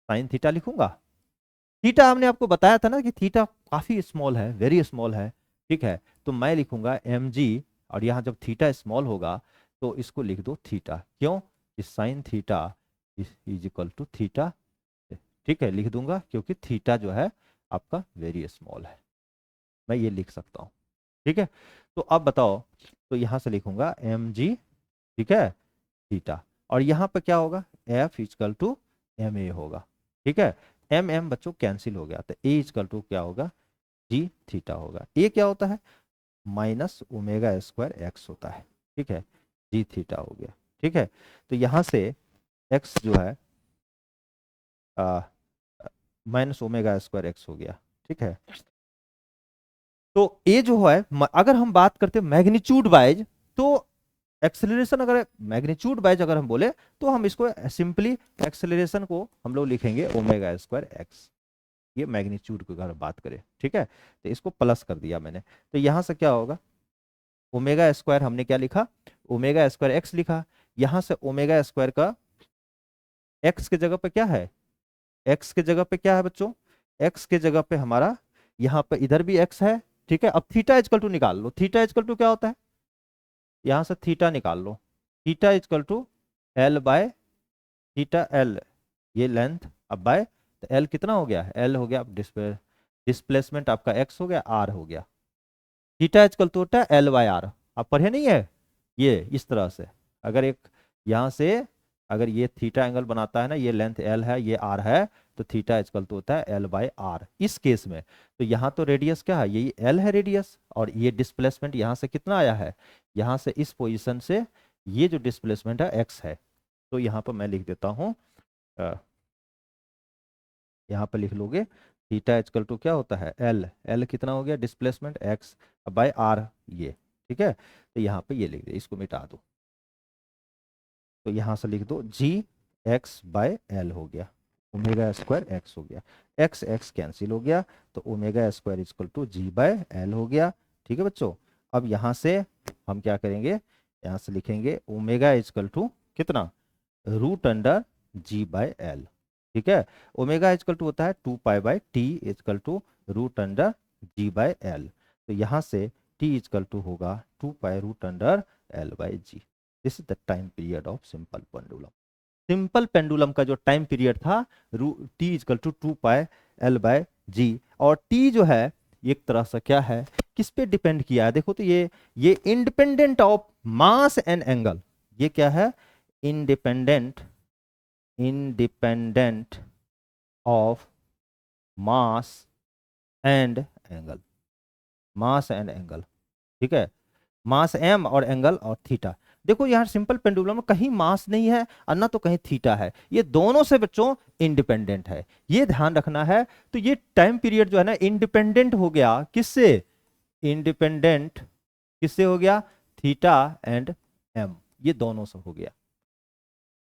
sin थीटा लिखूंगा। थीटा हमने आपको बताया था ना कि थीटा काफी स्मॉल है, वेरी स्मॉल है, ठीक है। तो मैं लिखूंगा mg, और यहाँ जब थीटा स्मॉल होगा तो इसको लिख दो थीटा, क्यों, sine theta is equal to theta, ठीक है, लिख दूंगा क्योंकि थीटा जो है आपका वेरी स्मॉल है, मैं ये लिख सकता हूँ, ठीक है। तो अब बताओ, तो यहाँ से लिखूंगा mg, ठीक है, थीटा, और यहाँ पे क्या होगा, f इक्वल टू ma होगा, ठीक है। m बच्चों कैंसिल हो गया, तो a इक्वल टू क्या होगा, g थीटा होगा। ये क्या होता है, माइनस ओमेगा स्क्वायर एक्स होता है, ठीक है, जी थीटा हो गया, ठीक है। तो यहाँ से एक्स जो है माइनस ओमेगा स्क्वायर एक्स हो गया, ठीक है। तो ये जो है अगर हम बात करते हैं मैग्नीट्यूड वाइज, तो एक्सेलरेशन अगर मैग्नीट्यूड वाइज अगर हम बोले तो हम इसको सिंपली एक्सेलरेशन को हम लोग लिखेंगे ओमेगा स्क्वायर एक्स, ये मैग्नीट्यूड की अगर बात करें, ठीक है। तो इसको प्लस कर दिया मैंने, तो यहां से क्या होगा, ओमेगा स्क्वायर हमने क्या लिखा, ओमेगा स्क्वायर एक्स लिखा। यहां से ओमेगा स्क्वायर का एक्स के जगह पे क्या है, एक्स के जगह पे क्या है बच्चों, एक्स के जगह पे हमारा यहाँ पे इधर भी एक्स है, ठीक है। अब थीटा इजकल टू निकाल लो, थीटा इजकल टू क्या होता है, यहां से थीटा निकाल लो, theta equal to l by theta l, ये लेंथ अब बाय, तो एल कितना हो गया, एल हो गया, अब डिस्प्लेसमेंट आपका एक्स हो गया, आर हो गया, थीटा इजकल टू होता है एल बाय आर, आप पढ़े नहीं है ये इस तरह से। अगर एक यहाँ से अगर ये थीटा एंगल बनाता है ना, ये लेंथ एल है, ये आर है, तो थीटा इजकल टू होता है एल बाय आर इस केस में। तो यहाँ तो रेडियस क्या है, यही एल है रेडियस, और ये डिस्प्लेसमेंट यहाँ से कितना आया है, यहाँ से इस पोजीशन से ये जो डिस्प्लेसमेंट है एक्स है। तो यहाँ पर मैं लिख देता हूँ, यहाँ पर लिख लोगे थीटा इजकल टू क्या होता है एल, एल कितना हो गया डिस्प्लेसमेंट एक्स बाय आर, ये ठीक है। तो यहाँ पे ये लिख दे, इसको मिटा दो, तो यहाँ से लिख दो जी एक्स बाय एल हो गया, ओमेगा स्क्वायर एक्स हो गया, एक्स एक्स कैंसिल हो गया, तो omega square equal to G by L हो गया, ठीक है बच्चों। अब यहाँ से हम क्या करेंगे, यहाँ से लिखेंगे ओमेगा इजकल टू कितना, root under g by l, ठीक है। ओमेगा इजकल टू होता है 2 pi by t equal to root under g by l, तो यहाँ से टी इजकल टू होगा 2 pi root under l by g. This is the time period of simple pendulum. Simple pendulum का जो time period था t equal to 2 pi l by g, और T जो है एक तरह से क्या है, किस पे डिपेंड किया है, देखो तो ये independent of mass and angle, ये क्या है, independent independent of mass and angle, mass and angle, ठीक है, मास एम और एंगल और थीटा। देखो यहाँ सिंपल पेंडुलम में कहीं मास नहीं है और ना तो कहीं थीटा है, ये दोनों से बच्चों इंडिपेंडेंट है, ये ध्यान रखना है। तो ये टाइम पीरियड जो है ना इंडिपेंडेंट हो गया किससे, इंडिपेंडेंट किससे हो गया, थीटा एंड एम, ये दोनों से हो गया।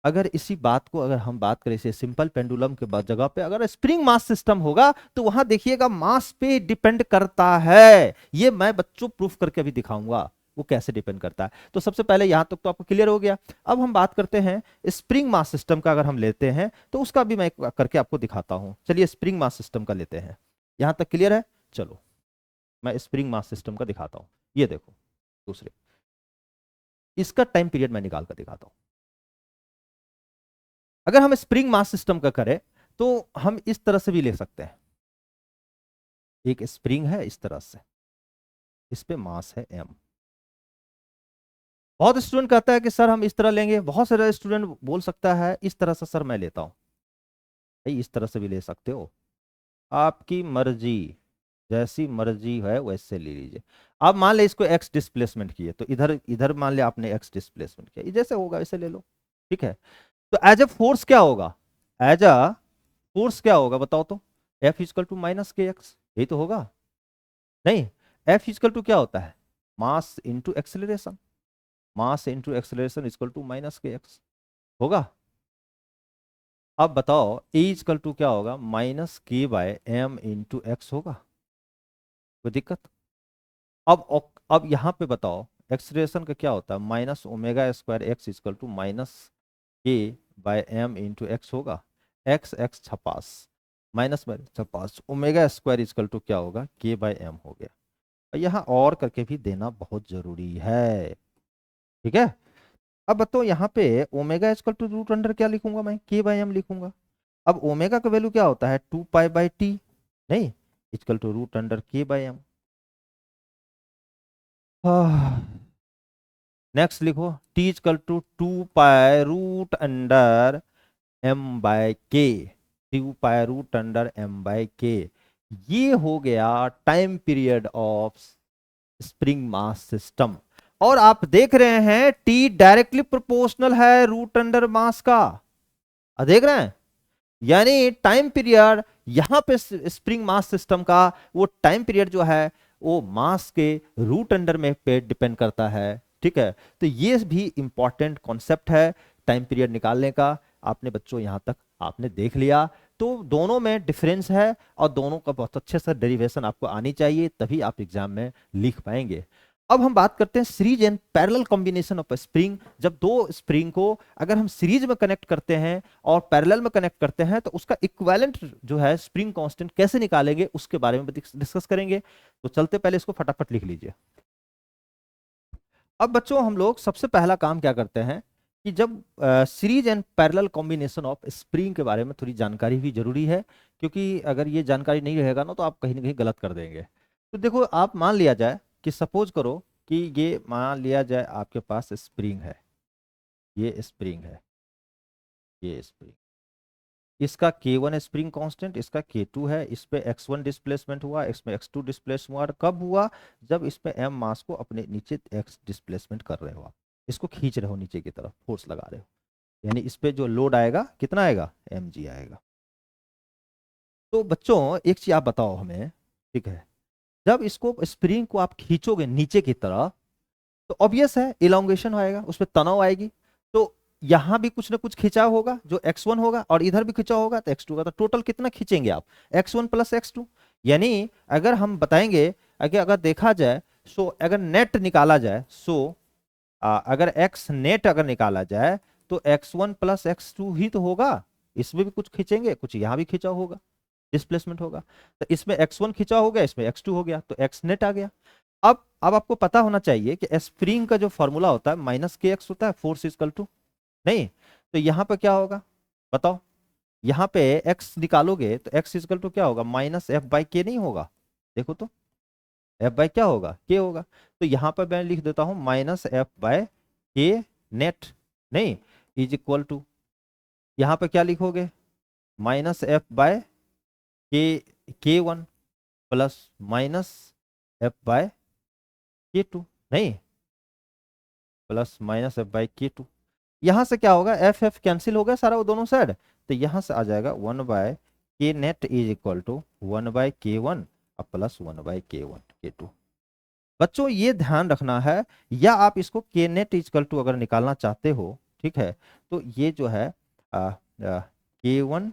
अगर इसी बात को अगर हम बात करें इसे सिंपल पेंडुलम के जगह पे अगर स्प्रिंग मास सिस्टम होगा, तो वहां देखिएगा मास पे डिपेंड करता है, ये मैं बच्चों प्रूफ करके अभी दिखाऊंगा वो कैसे डिपेंड करता है। तो सबसे पहले यहां तक तो आपको क्लियर हो गया। अब हम बात करते हैं स्प्रिंग मास सिस्टम का, अगर हम लेते हैं तो उसका भी मैं करके आपको दिखाता हूं। चलिए स्प्रिंग मास सिस्टम का लेते हैं, यहां तक क्लियर है, चलो मैं स्प्रिंग मास सिस्टम का दिखाता हूं। ये देखो दूसरे, इसका टाइम पीरियड मैं निकाल कर दिखाता हूं। अगर हम स्प्रिंग मास सिस्टम का करें तो हम इस तरह से भी ले सकते हैं, एक स्प्रिंग है इस तरह से, इस पे मास है m। बहुत स्टूडेंट कहता है कि सर हम इस तरह लेंगे, बहुत सारे स्टूडेंट बोल सकता है इस तरह से सर मैं लेता हूं, भाई इस तरह से भी ले सकते हो, आपकी मर्जी, जैसी मर्जी है वैसे ले लीजिए। आप मान ले इसको x डिस्प्लेसमेंट किए, तो इधर इधर मान ले आपने x डिस्प्लेसमेंट किया, जैसे होगा वैसे ले लो, ठीक है। तो एज ए फोर्स क्या होगा, एज अ फोर्स क्या होगा बताओ तो, F इजकल टू माइनस के एक्स, यही तो होगा, नहीं F इजकल टू क्या होता है, mass into acceleration, mass into acceleration equal to minus के एक्स होगा। अब बताओ A इजकल टू क्या होगा, minus k by m into x होगा, कोई दिक्कत। अब यहां पे बताओ एक्सेलरेशन का क्या होता है, minus omega square x equal to minus k by m into x होगा, एक्स एक्स छपास, माइनस बाय छपास, ओमेगा स्क्वायर इजकल टू क्या होगा, के बाय एम हो गया। यहाँ और करके भी देना बहुत जरूरी है, ठीक है। अब बताओ यहाँ पे omega equal to root under क्या लिखूंगा मैं, के बाय एम लिखूंगा। अब ओमेगा का वैल्यू क्या होता है 2 पाई बाय टी, नहीं equal to root under K by M. Next लिखो T equal to 2 pi root under M by K, 2 pi root under M by K, ये हो गया time period of spring mass system. और आप देख रहे हैं टी डायरेक्टली प्रोपोर्शनल है रूट अंडर मास का, देख रहे हैं, यानी टाइम पीरियड यहां पे स्प्रिंग मास सिस्टम का वो टाइम पीरियड जो है वो मास के रूट अंडर में पे डिपेंड करता है। ठीक है, तो ये भी इंपॉर्टेंट कॉन्सेप्ट है टाइम पीरियड निकालने का। आपने बच्चों यहां तक आपने देख लिया, तो दोनों में डिफरेंस है और दोनों का बहुत अच्छे से डेरिवेशन आपको आनी चाहिए, तभी आप एग्जाम में लिख पाएंगे। अब हम बात करते हैं series and parallel combination of spring. जब दो स्प्रिंग को अगर हम सीरीज में कनेक्ट करते हैं और पैरेलल में कनेक्ट करते हैं तो उसका इक्विवेलेंट जो है स्प्रिंग कांस्टेंट कैसे निकालेंगे उसके बारे में डिस्कस करेंगे। तो चलते पहले इसको फटाफट लिख लीजिए। अब बच्चों हम लोग सबसे पहला काम क्या करते हैं कि जब series and parallel combination of spring के बारे में थोड़ी जानकारी भी जरूरी है, क्योंकि अगर ये जानकारी नहीं रहेगा ना तो आप कहीं ना कहीं गलत कर देंगे। तो देखो, आप मान लिया जाए कि सपोज करो कि ये मान लिया जाए आपके पास स्प्रिंग है, ये स्प्रिंग है, ये स्प्रिंग, इसका K1 स्प्रिंग कांस्टेंट, इसका K2 है, इस पे x1 डिस्प्लेसमेंट हुआ, इसमें x2 डिस्प्लेस हुआ। कब हुआ? जब इस पे m मास को अपने नीचे x डिस्प्लेसमेंट कर रहे हो, आप इसको खींच रहे हो नीचे की तरफ, फोर्स लगा रहे हो, यानी इस पे जो लोड आएगा कितना आएगा? mg आएगा। तो बच्चों एक चीज आप बताओ हमें, ठीक है, जब इसको स्प्रिंग को आप खींचोगे नीचे की तरफ तो ऑब्वियस है इलोंगेशन आएगा, उसमें तनाव आएगी। तो यहां भी कुछ ना कुछ खिंचाव होगा जो x1 होगा, और इधर भी खिंचाव होगा तो x2 का। तो टोटल कितना खींचेंगे आप? x1 plus x2। यानी अगर हम बताएंगे, अगर देखा जाए, सो अगर नेट निकाला जाए, सो अगर x नेट अगर निकाला जाए तो x1 प्लस x2 ही तो होगा। इसमें भी कुछ खींचेंगे, कुछ यहां भी खिंचाव होगा, डिस्प्लेसमेंट होगा। तो इसमें x1 खिंचा हो गया, इसमें x2 हो गया, तो x नेट आ गया। अब आपको पता होना चाहिए कि स्प्रिंग का जो फॉर्मूला होता है माइनस के एक्स होता है, फोर्स इक्वल टू, नहीं? तो यहां पे क्या होगा बताओ? यहां पे x निकालोगे तो x इक्वल टू क्या होगा? माइनस एफ बाई के नहीं होगा? देखो तो, एफ बाई क्या होगा? के होगा। तो यहां पर मैं लिख देता हूं minus f by k net, नहीं, इज इक्वल टू, यहां पे क्या लिखोगे? Minus f by k one plus minus f by k two, नहीं, plus minus f by k two. यहां से क्या होगा? एफ एफ कैंसिल हो गया सारा वो दोनों साइड, तो यहां से आ जाएगा 1/k net is equal to 1/k1 plus 1/k1 k2। बच्चों ये ध्यान रखना है, या आप इसको के नेट इक्वल टू अगर निकालना चाहते हो, ठीक है, तो ये जो है k1,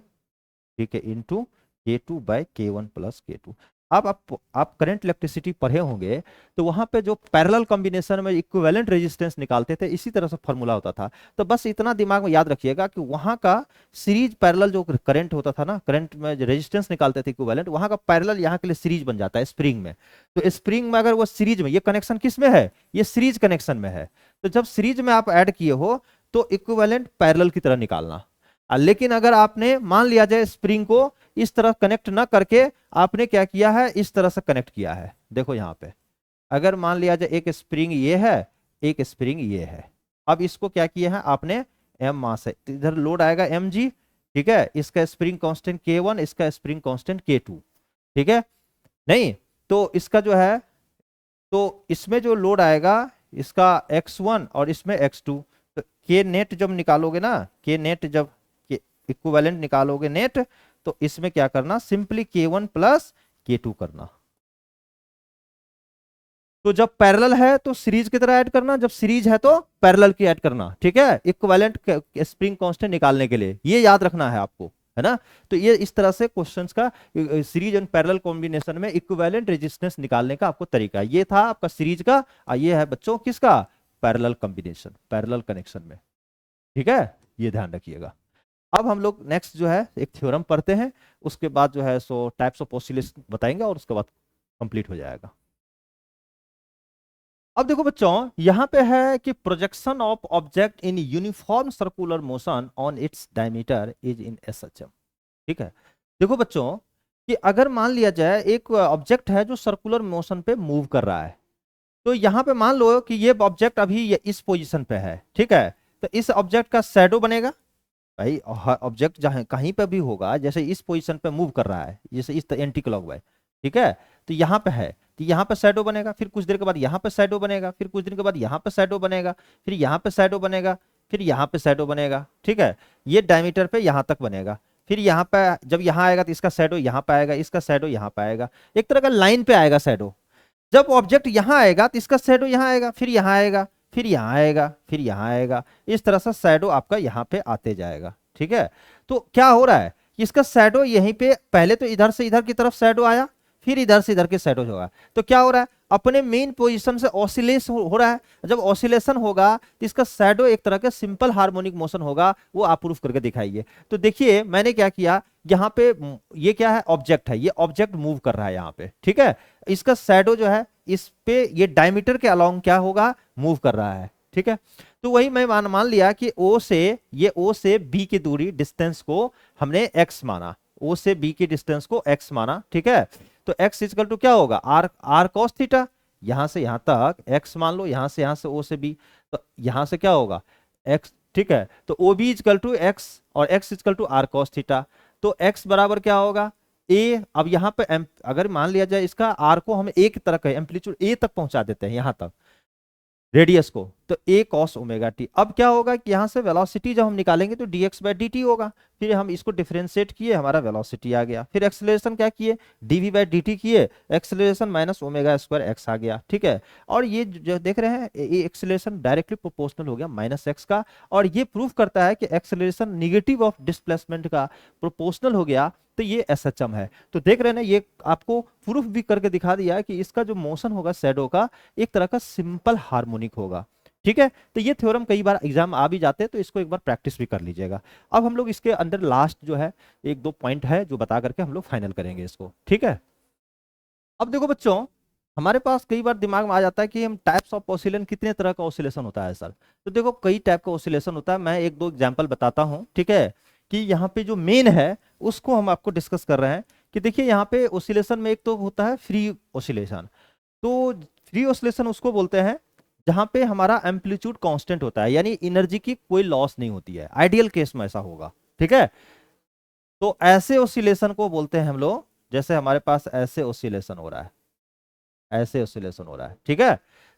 ठीक है, इंटू K2/K1 प्लस K2। आप करंट इलेक्ट्रिसिटी पढ़े होंगे, तो वहां पे जो पैरेलल कॉम्बिनेशन में इक्विवेलेंट रेजिस्टेंस निकालते थे, इसी तरह से फॉर्मूला होता था। तो बस इतना दिमाग में याद रखिएगा कि वहां का सीरीज पैरेलल जो करंट होता था ना, करंट में जो रेजिस्टेंस निकालते थे इक्विवेलेंट, वहां का पैरेलल यहाँ के लिए सीरीज बन जाता है स्प्रिंग में। तो स्प्रिंग में अगर वो सीरीज में, ये कनेक्शन किस में है? ये सीरीज कनेक्शन में है। तो जब सीरीज में आप ऐड किए हो तो इक्विवेलेंट पैरेलल की तरह निकालना। लेकिन अगर आपने मान लिया जाए स्प्रिंग को इस तरह कनेक्ट ना करके आपने क्या किया है? इस तरह से कनेक्ट किया है। देखो यहां पे अगर मान लिया जाए एक स्प्रिंग ये है, एक स्प्रिंग ये है, अब इसको क्या किया है आपने? m मास है, तो इधर लोड आएगा mg, ठीक है, इसका स्प्रिंग कांस्टेंट k1, इसका स्प्रिंग कांस्टेंट k2, ठीक है, नहीं? तो इसका जो है, तो इसमें जो लोड आएगा इसका x1 और इसमें x2, तो k नेट जब निकालोगे ना, k नेट जब इक्विवेलेंट निकालोगे नेट, तो इसमें क्या करना? सिंपली k1 प्लस k2 करना। तो जब पैरेलल है तो सीरीज की तरह ऐड करना, जब सीरीज है तो पैरेलल की ऐड करना, ठीक है, इक्विवेलेंट स्प्रिंग कांस्टेंट निकालने के लिए, ये याद रखना है आपको, है ना? तो ये इस तरह से क्वेश्चंस का सीरीज एंड पैरेलल कॉम्बिनेशन में इक्विवेलेंट रेजिस्टेंस निकालने का आपको तरीका। ये था आपका सीरीज का, ये है बच्चों किसका? पैरेलल कॉम्बिनेशन, पैरेलल कनेक्शन में, ठीक है, ये ध्यान रखिएगा। अब हम लोग नेक्स्ट जो है एक थ्योरम पढ़ते हैं, उसके बाद जो है सो टाइप्स ऑफ ऑसिलेशन बताएंगे और उसके बाद कंप्लीट हो जाएगा। अब देखो बच्चों, यहां पे है कि projection of object in uniform circular motion on its diameter is in SHM, ठीक है। देखो बच्चों कि अगर मान लिया जाए एक ऑब्जेक्ट है जो सर्कुलर मोशन पे मूव कर रहा है, तो यहां पे मान लो कि ये ऑब्जेक्ट अभी इस पोजीशन पे है, ठीक है, तो इस ऑब्जेक्ट का शैडो बनेगा। भाई ऑब्जेक्ट जहां कहीं पे भी होगा, जैसे इस पोजीशन पे मूव कर रहा है, जैसे इस एंटी क्लॉकवाइज, ठीक है, तो यहाँ पे है, तो कि यहाँ पे शैडो बनेगा, फिर कुछ देर के बाद यहाँ पे शैडो बनेगा, फिर कुछ दिन के बाद यहाँ पे शैडो बनेगा, फिर यहाँ पे शैडो बनेगा, फिर यहाँ पे शैडो बनेगा। ठीक है, ये डायमीटर पे यहाँ तक बनेगा। फिर यहाँ पे जब यहाँ आएगा तो इसका शैडो यहाँ पे आएगा, इसका शैडो यहाँ पे आएगा, एक तरह का लाइन पे आएगा शैडो। जब ऑब्जेक्ट यहाँ आएगा तो इसका शैडो यहाँ आएगा, फिर यहाँ आएगा, फिर यहाँ आएगा, फिर यहाँ आएगा, इस तरह से शैडो आपका यहाँ पे आते जाएगा। ठीक है, तो क्या हो रहा है, इसका शैडो यहीं पे पहले तो इधर से इधर की तरफ शैडो आया, फिर इधर से इधर के शैडो होगा, तो क्या हो रहा है, अपने मेन पोजीशन से ऑसिलेशन हो रहा है। जब ऑसिलेशन होगा तो इसका शैडो एक तरह का सिंपल हार्मोनिक मोशन होगा, वो आप प्रूफ करके दिखाइए। तो देखिए मैंने क्या किया, यहाँ पे ये क्या है, ऑब्जेक्ट है, ये ऑब्जेक्ट मूव कर रहा है यहाँ पे। ठीक है, इसका शैडो जो है इस पे ये डायमीटर के अलोंग क्या होगा, मूव कर रहा है। ठीक है, तो वही मैं मान लिया कि ओ से बी की दूरी डिस्टेंस को हमने एक्स माना, ओ से बी की डिस्टेंस को एक्स माना। ठीक है, तो x इक्वल टू क्या होगा, आर कॉस थीटा, यहां से यहां तक x मान लो, यहां से ओ से बी, तो यहां से क्या होगा x। ठीक है, तो O B equal to x और x equal to r cos theta, तो x बराबर क्या होगा a। अब यहाँ पे अगर मान लिया जाए इसका r को हम एक तरह का एम्पलीट्यूड a तक पहुंचा देते हैं, यहां तक रेडियस को, तो a cos ओमेगा टी। अब क्या होगा कि यहाँ से वेलोसिटी जब हम निकालेंगे तो dx बाई डी टी होगा, फिर हम इसको डिफरेंशिएट किए, हमारा वेलोसिटी आ गया, फिर एक्सेलरेशन क्या किए, dv बाई डी टी किए, acceleration minus omega square x आ गया। ठीक है, और ये जो देख रहे हैं ये एक्सेलरेशन डायरेक्टली प्रोपोर्शनल हो गया माइनस एक्स का, और ये प्रूफ करता है कि एक्सेलरेशन निगेटिव ऑफ डिस्प्लेसमेंट का प्रोपोर्शनल हो गया, तो ये एसएचएम है। तो देख रहे हैं ना, ये आपको प्रूफ भी करके दिखा दिया है कि इसका जो मोशन होगा शैडो का एक तरह का सिंपल हार्मोनिक होगा। ठीक है, तो ये थ्योरम कई बार एग्जाम आ भी जाते हैं, तो इसको एक बार प्रैक्टिस भी कर लीजिएगा। अब हम लोग इसके अंदर लास्ट जो है एक दो पॉइंट है जो बता करके हम लोग फाइनल करेंगे इसको। ठीक है, अब देखो बच्चों, हमारे पास कई बार दिमाग में आ जाता है कि हम टाइप्स ऑफ ऑसिलेशन, कितने तरह का ऑसिलेशन होता है सर। तो देखो कई टाइप का ऑसिलेशन होता है, मैं एक दो एग्जाम्पल बताता हूँ। ठीक है, कि यहाँ पे जो मेन है उसको हम आपको डिस्कस कर रहे हैं कि देखिए यहाँ पे ऑसिलेशन में एक तो होता है फ्री ऑसिलेशन। तो फ्री ऑसिलेशन उसको बोलते हैं जहां पे हमारा एम्पलीट्यूड कांस्टेंट होता है, यानी एनर्जी की कोई लॉस नहीं होती है, आइडियल केस में ऐसा होगा। ठीक है, तो ऐसे ऑसिलेशन को बोलते हैं हम लोग, जैसे हमारे पास ऐसे ऑसिलेशन हो रहा है, ऐसे ऑसिलेशन हो रहा है। ठीक है,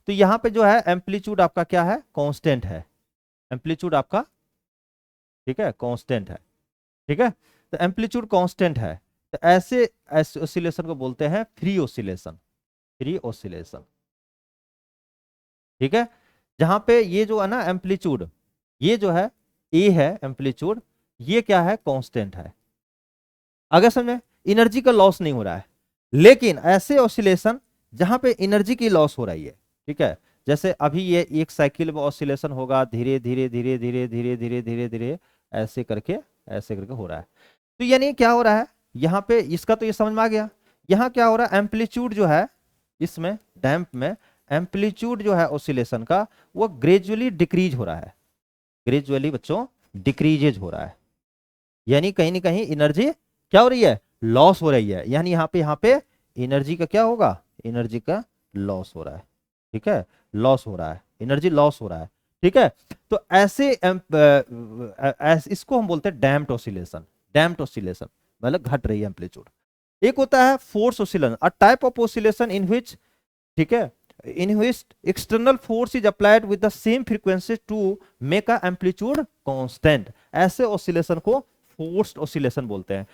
तो यहाँ पे जो है एम्पलीट्यूड आपका क्या है, कांस्टेंट है, एम्पलीट्यूड आपका ठीक है कांस्टेंट है। ठीक है, तो एम्पलीट्यूड कांस्टेंट है, तो ऐसे ऑसिलेशन को बोलते हैं फ्री ऑसिलेशन, फ्री ऑसिलेशन। ठीक है, जहां पे ये जो है ना एम्पलीट्यूड, ये जो है ए है एम्पलीट्यूड, ये क्या है कांस्टेंट है। अगर समझे, एनर्जी का लॉस नहीं हो रहा है। लेकिन ऐसे ऑसिलेशन जहां पे एनर्जी की लॉस हो रही है, ठीक है, जैसे अभी ये एक साइकिल में ऑसिलेशन होगा, धीरे धीरे धीरे धीरे धीरे धीरे धीरे धीरे ऐसे करके हो रहा है। तो यानी क्या हो रहा है यहाँ पे, इसका तो ये समझ में आ गया। यहाँ क्या हो रहा है, एम्पलीट्यूड जो है इसमें डैम्प में एम्पलीट्यूड जो है ऑसिलेशन का वो ग्रेजुअली डिक्रीज हो रहा है, ग्रेजुअली बच्चों डिक्रीजेज हो रहा है, यानी कहीं ना कहीं एनर्जी क्या हो रही है, लॉस हो रही है। यानी यहाँ पे एनर्जी का क्या होगा, एनर्जी का लॉस हो रहा है। ठीक है, लॉस हो रहा है, एनर्जी लॉस हो रहा है। ठीक है, तो ऐसे इसको हम बोलते हैं डैम्प्ड ऑसिलेशन, डैम्प्ड ऑसिलेशन मतलब घट रही है एम्पलीट्यूड। एक होता है force oscillation, a type of oscillation in which, ठीक है, in which external force is applied with the same frequency to make a amplitude constant। ऐसे ऑसिलेशन को फोर्स्ड ऑसिलेशन बोलते हैं।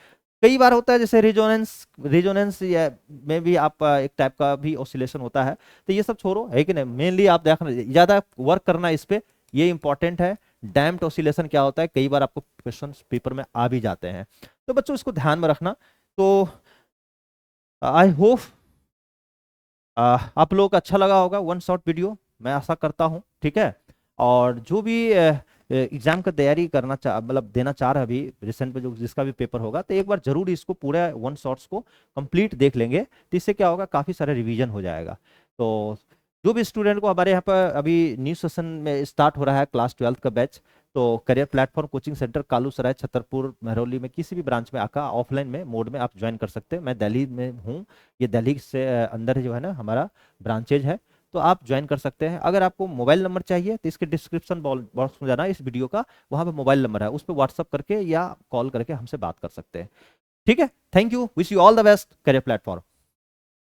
कई बार होता है जैसे रेजोनेंस में भी आप एक टाइप का भी ऑसिलेशन होता है। तो ये सब छोड़ो, है कि नहीं, मेनली आप देखना ज्यादा वर्क करना इस पे, ये इंपॉर्टेंट है। डैम्प्ड ऑसिलेशन क्या होता है, कई बार आपको क्वेश्चन पेपर में आ भी जाते हैं, तो बच्चों इसको ध्यान में रखना। तो आई होप आप लोगों को अच्छा लगा होगा वन शॉट वीडियो, मैं आशा करता हूं। ठीक है, और जो भी एग्जाम का तैयारी करना मतलब देना चाह रहा है अभी रिसेंट में जो जिसका भी पेपर होगा, तो एक बार जरूर इसको पूरा वन शॉट्स को कंप्लीट देख लेंगे, तो इससे क्या होगा, काफ़ी सारा रिवीजन हो जाएगा। तो जो भी स्टूडेंट को हमारे यहाँ पर अभी न्यू सेशन में स्टार्ट हो रहा है क्लास 12 का बैच, तो career platform coaching centre Kalu Sarai Chhatarpur Mehrauli में किसी भी ब्रांच में आकर ऑफलाइन में मोड में आप ज्वाइन कर सकते हैं। मैं दिल्ली में हूँ, ये दिल्ली से अंदर जो है ना हमारा ब्रांचेज है, तो आप ज्वाइन कर सकते हैं। अगर आपको मोबाइल नंबर चाहिए तो इसके डिस्क्रिप्शन बॉक्स में जाना इस वीडियो का, वहाँ पे मोबाइल नंबर है, उस पर व्हाट्सअप करके या कॉल करके हमसे बात कर सकते हैं। ठीक है, thank you, wish you all the best career platform.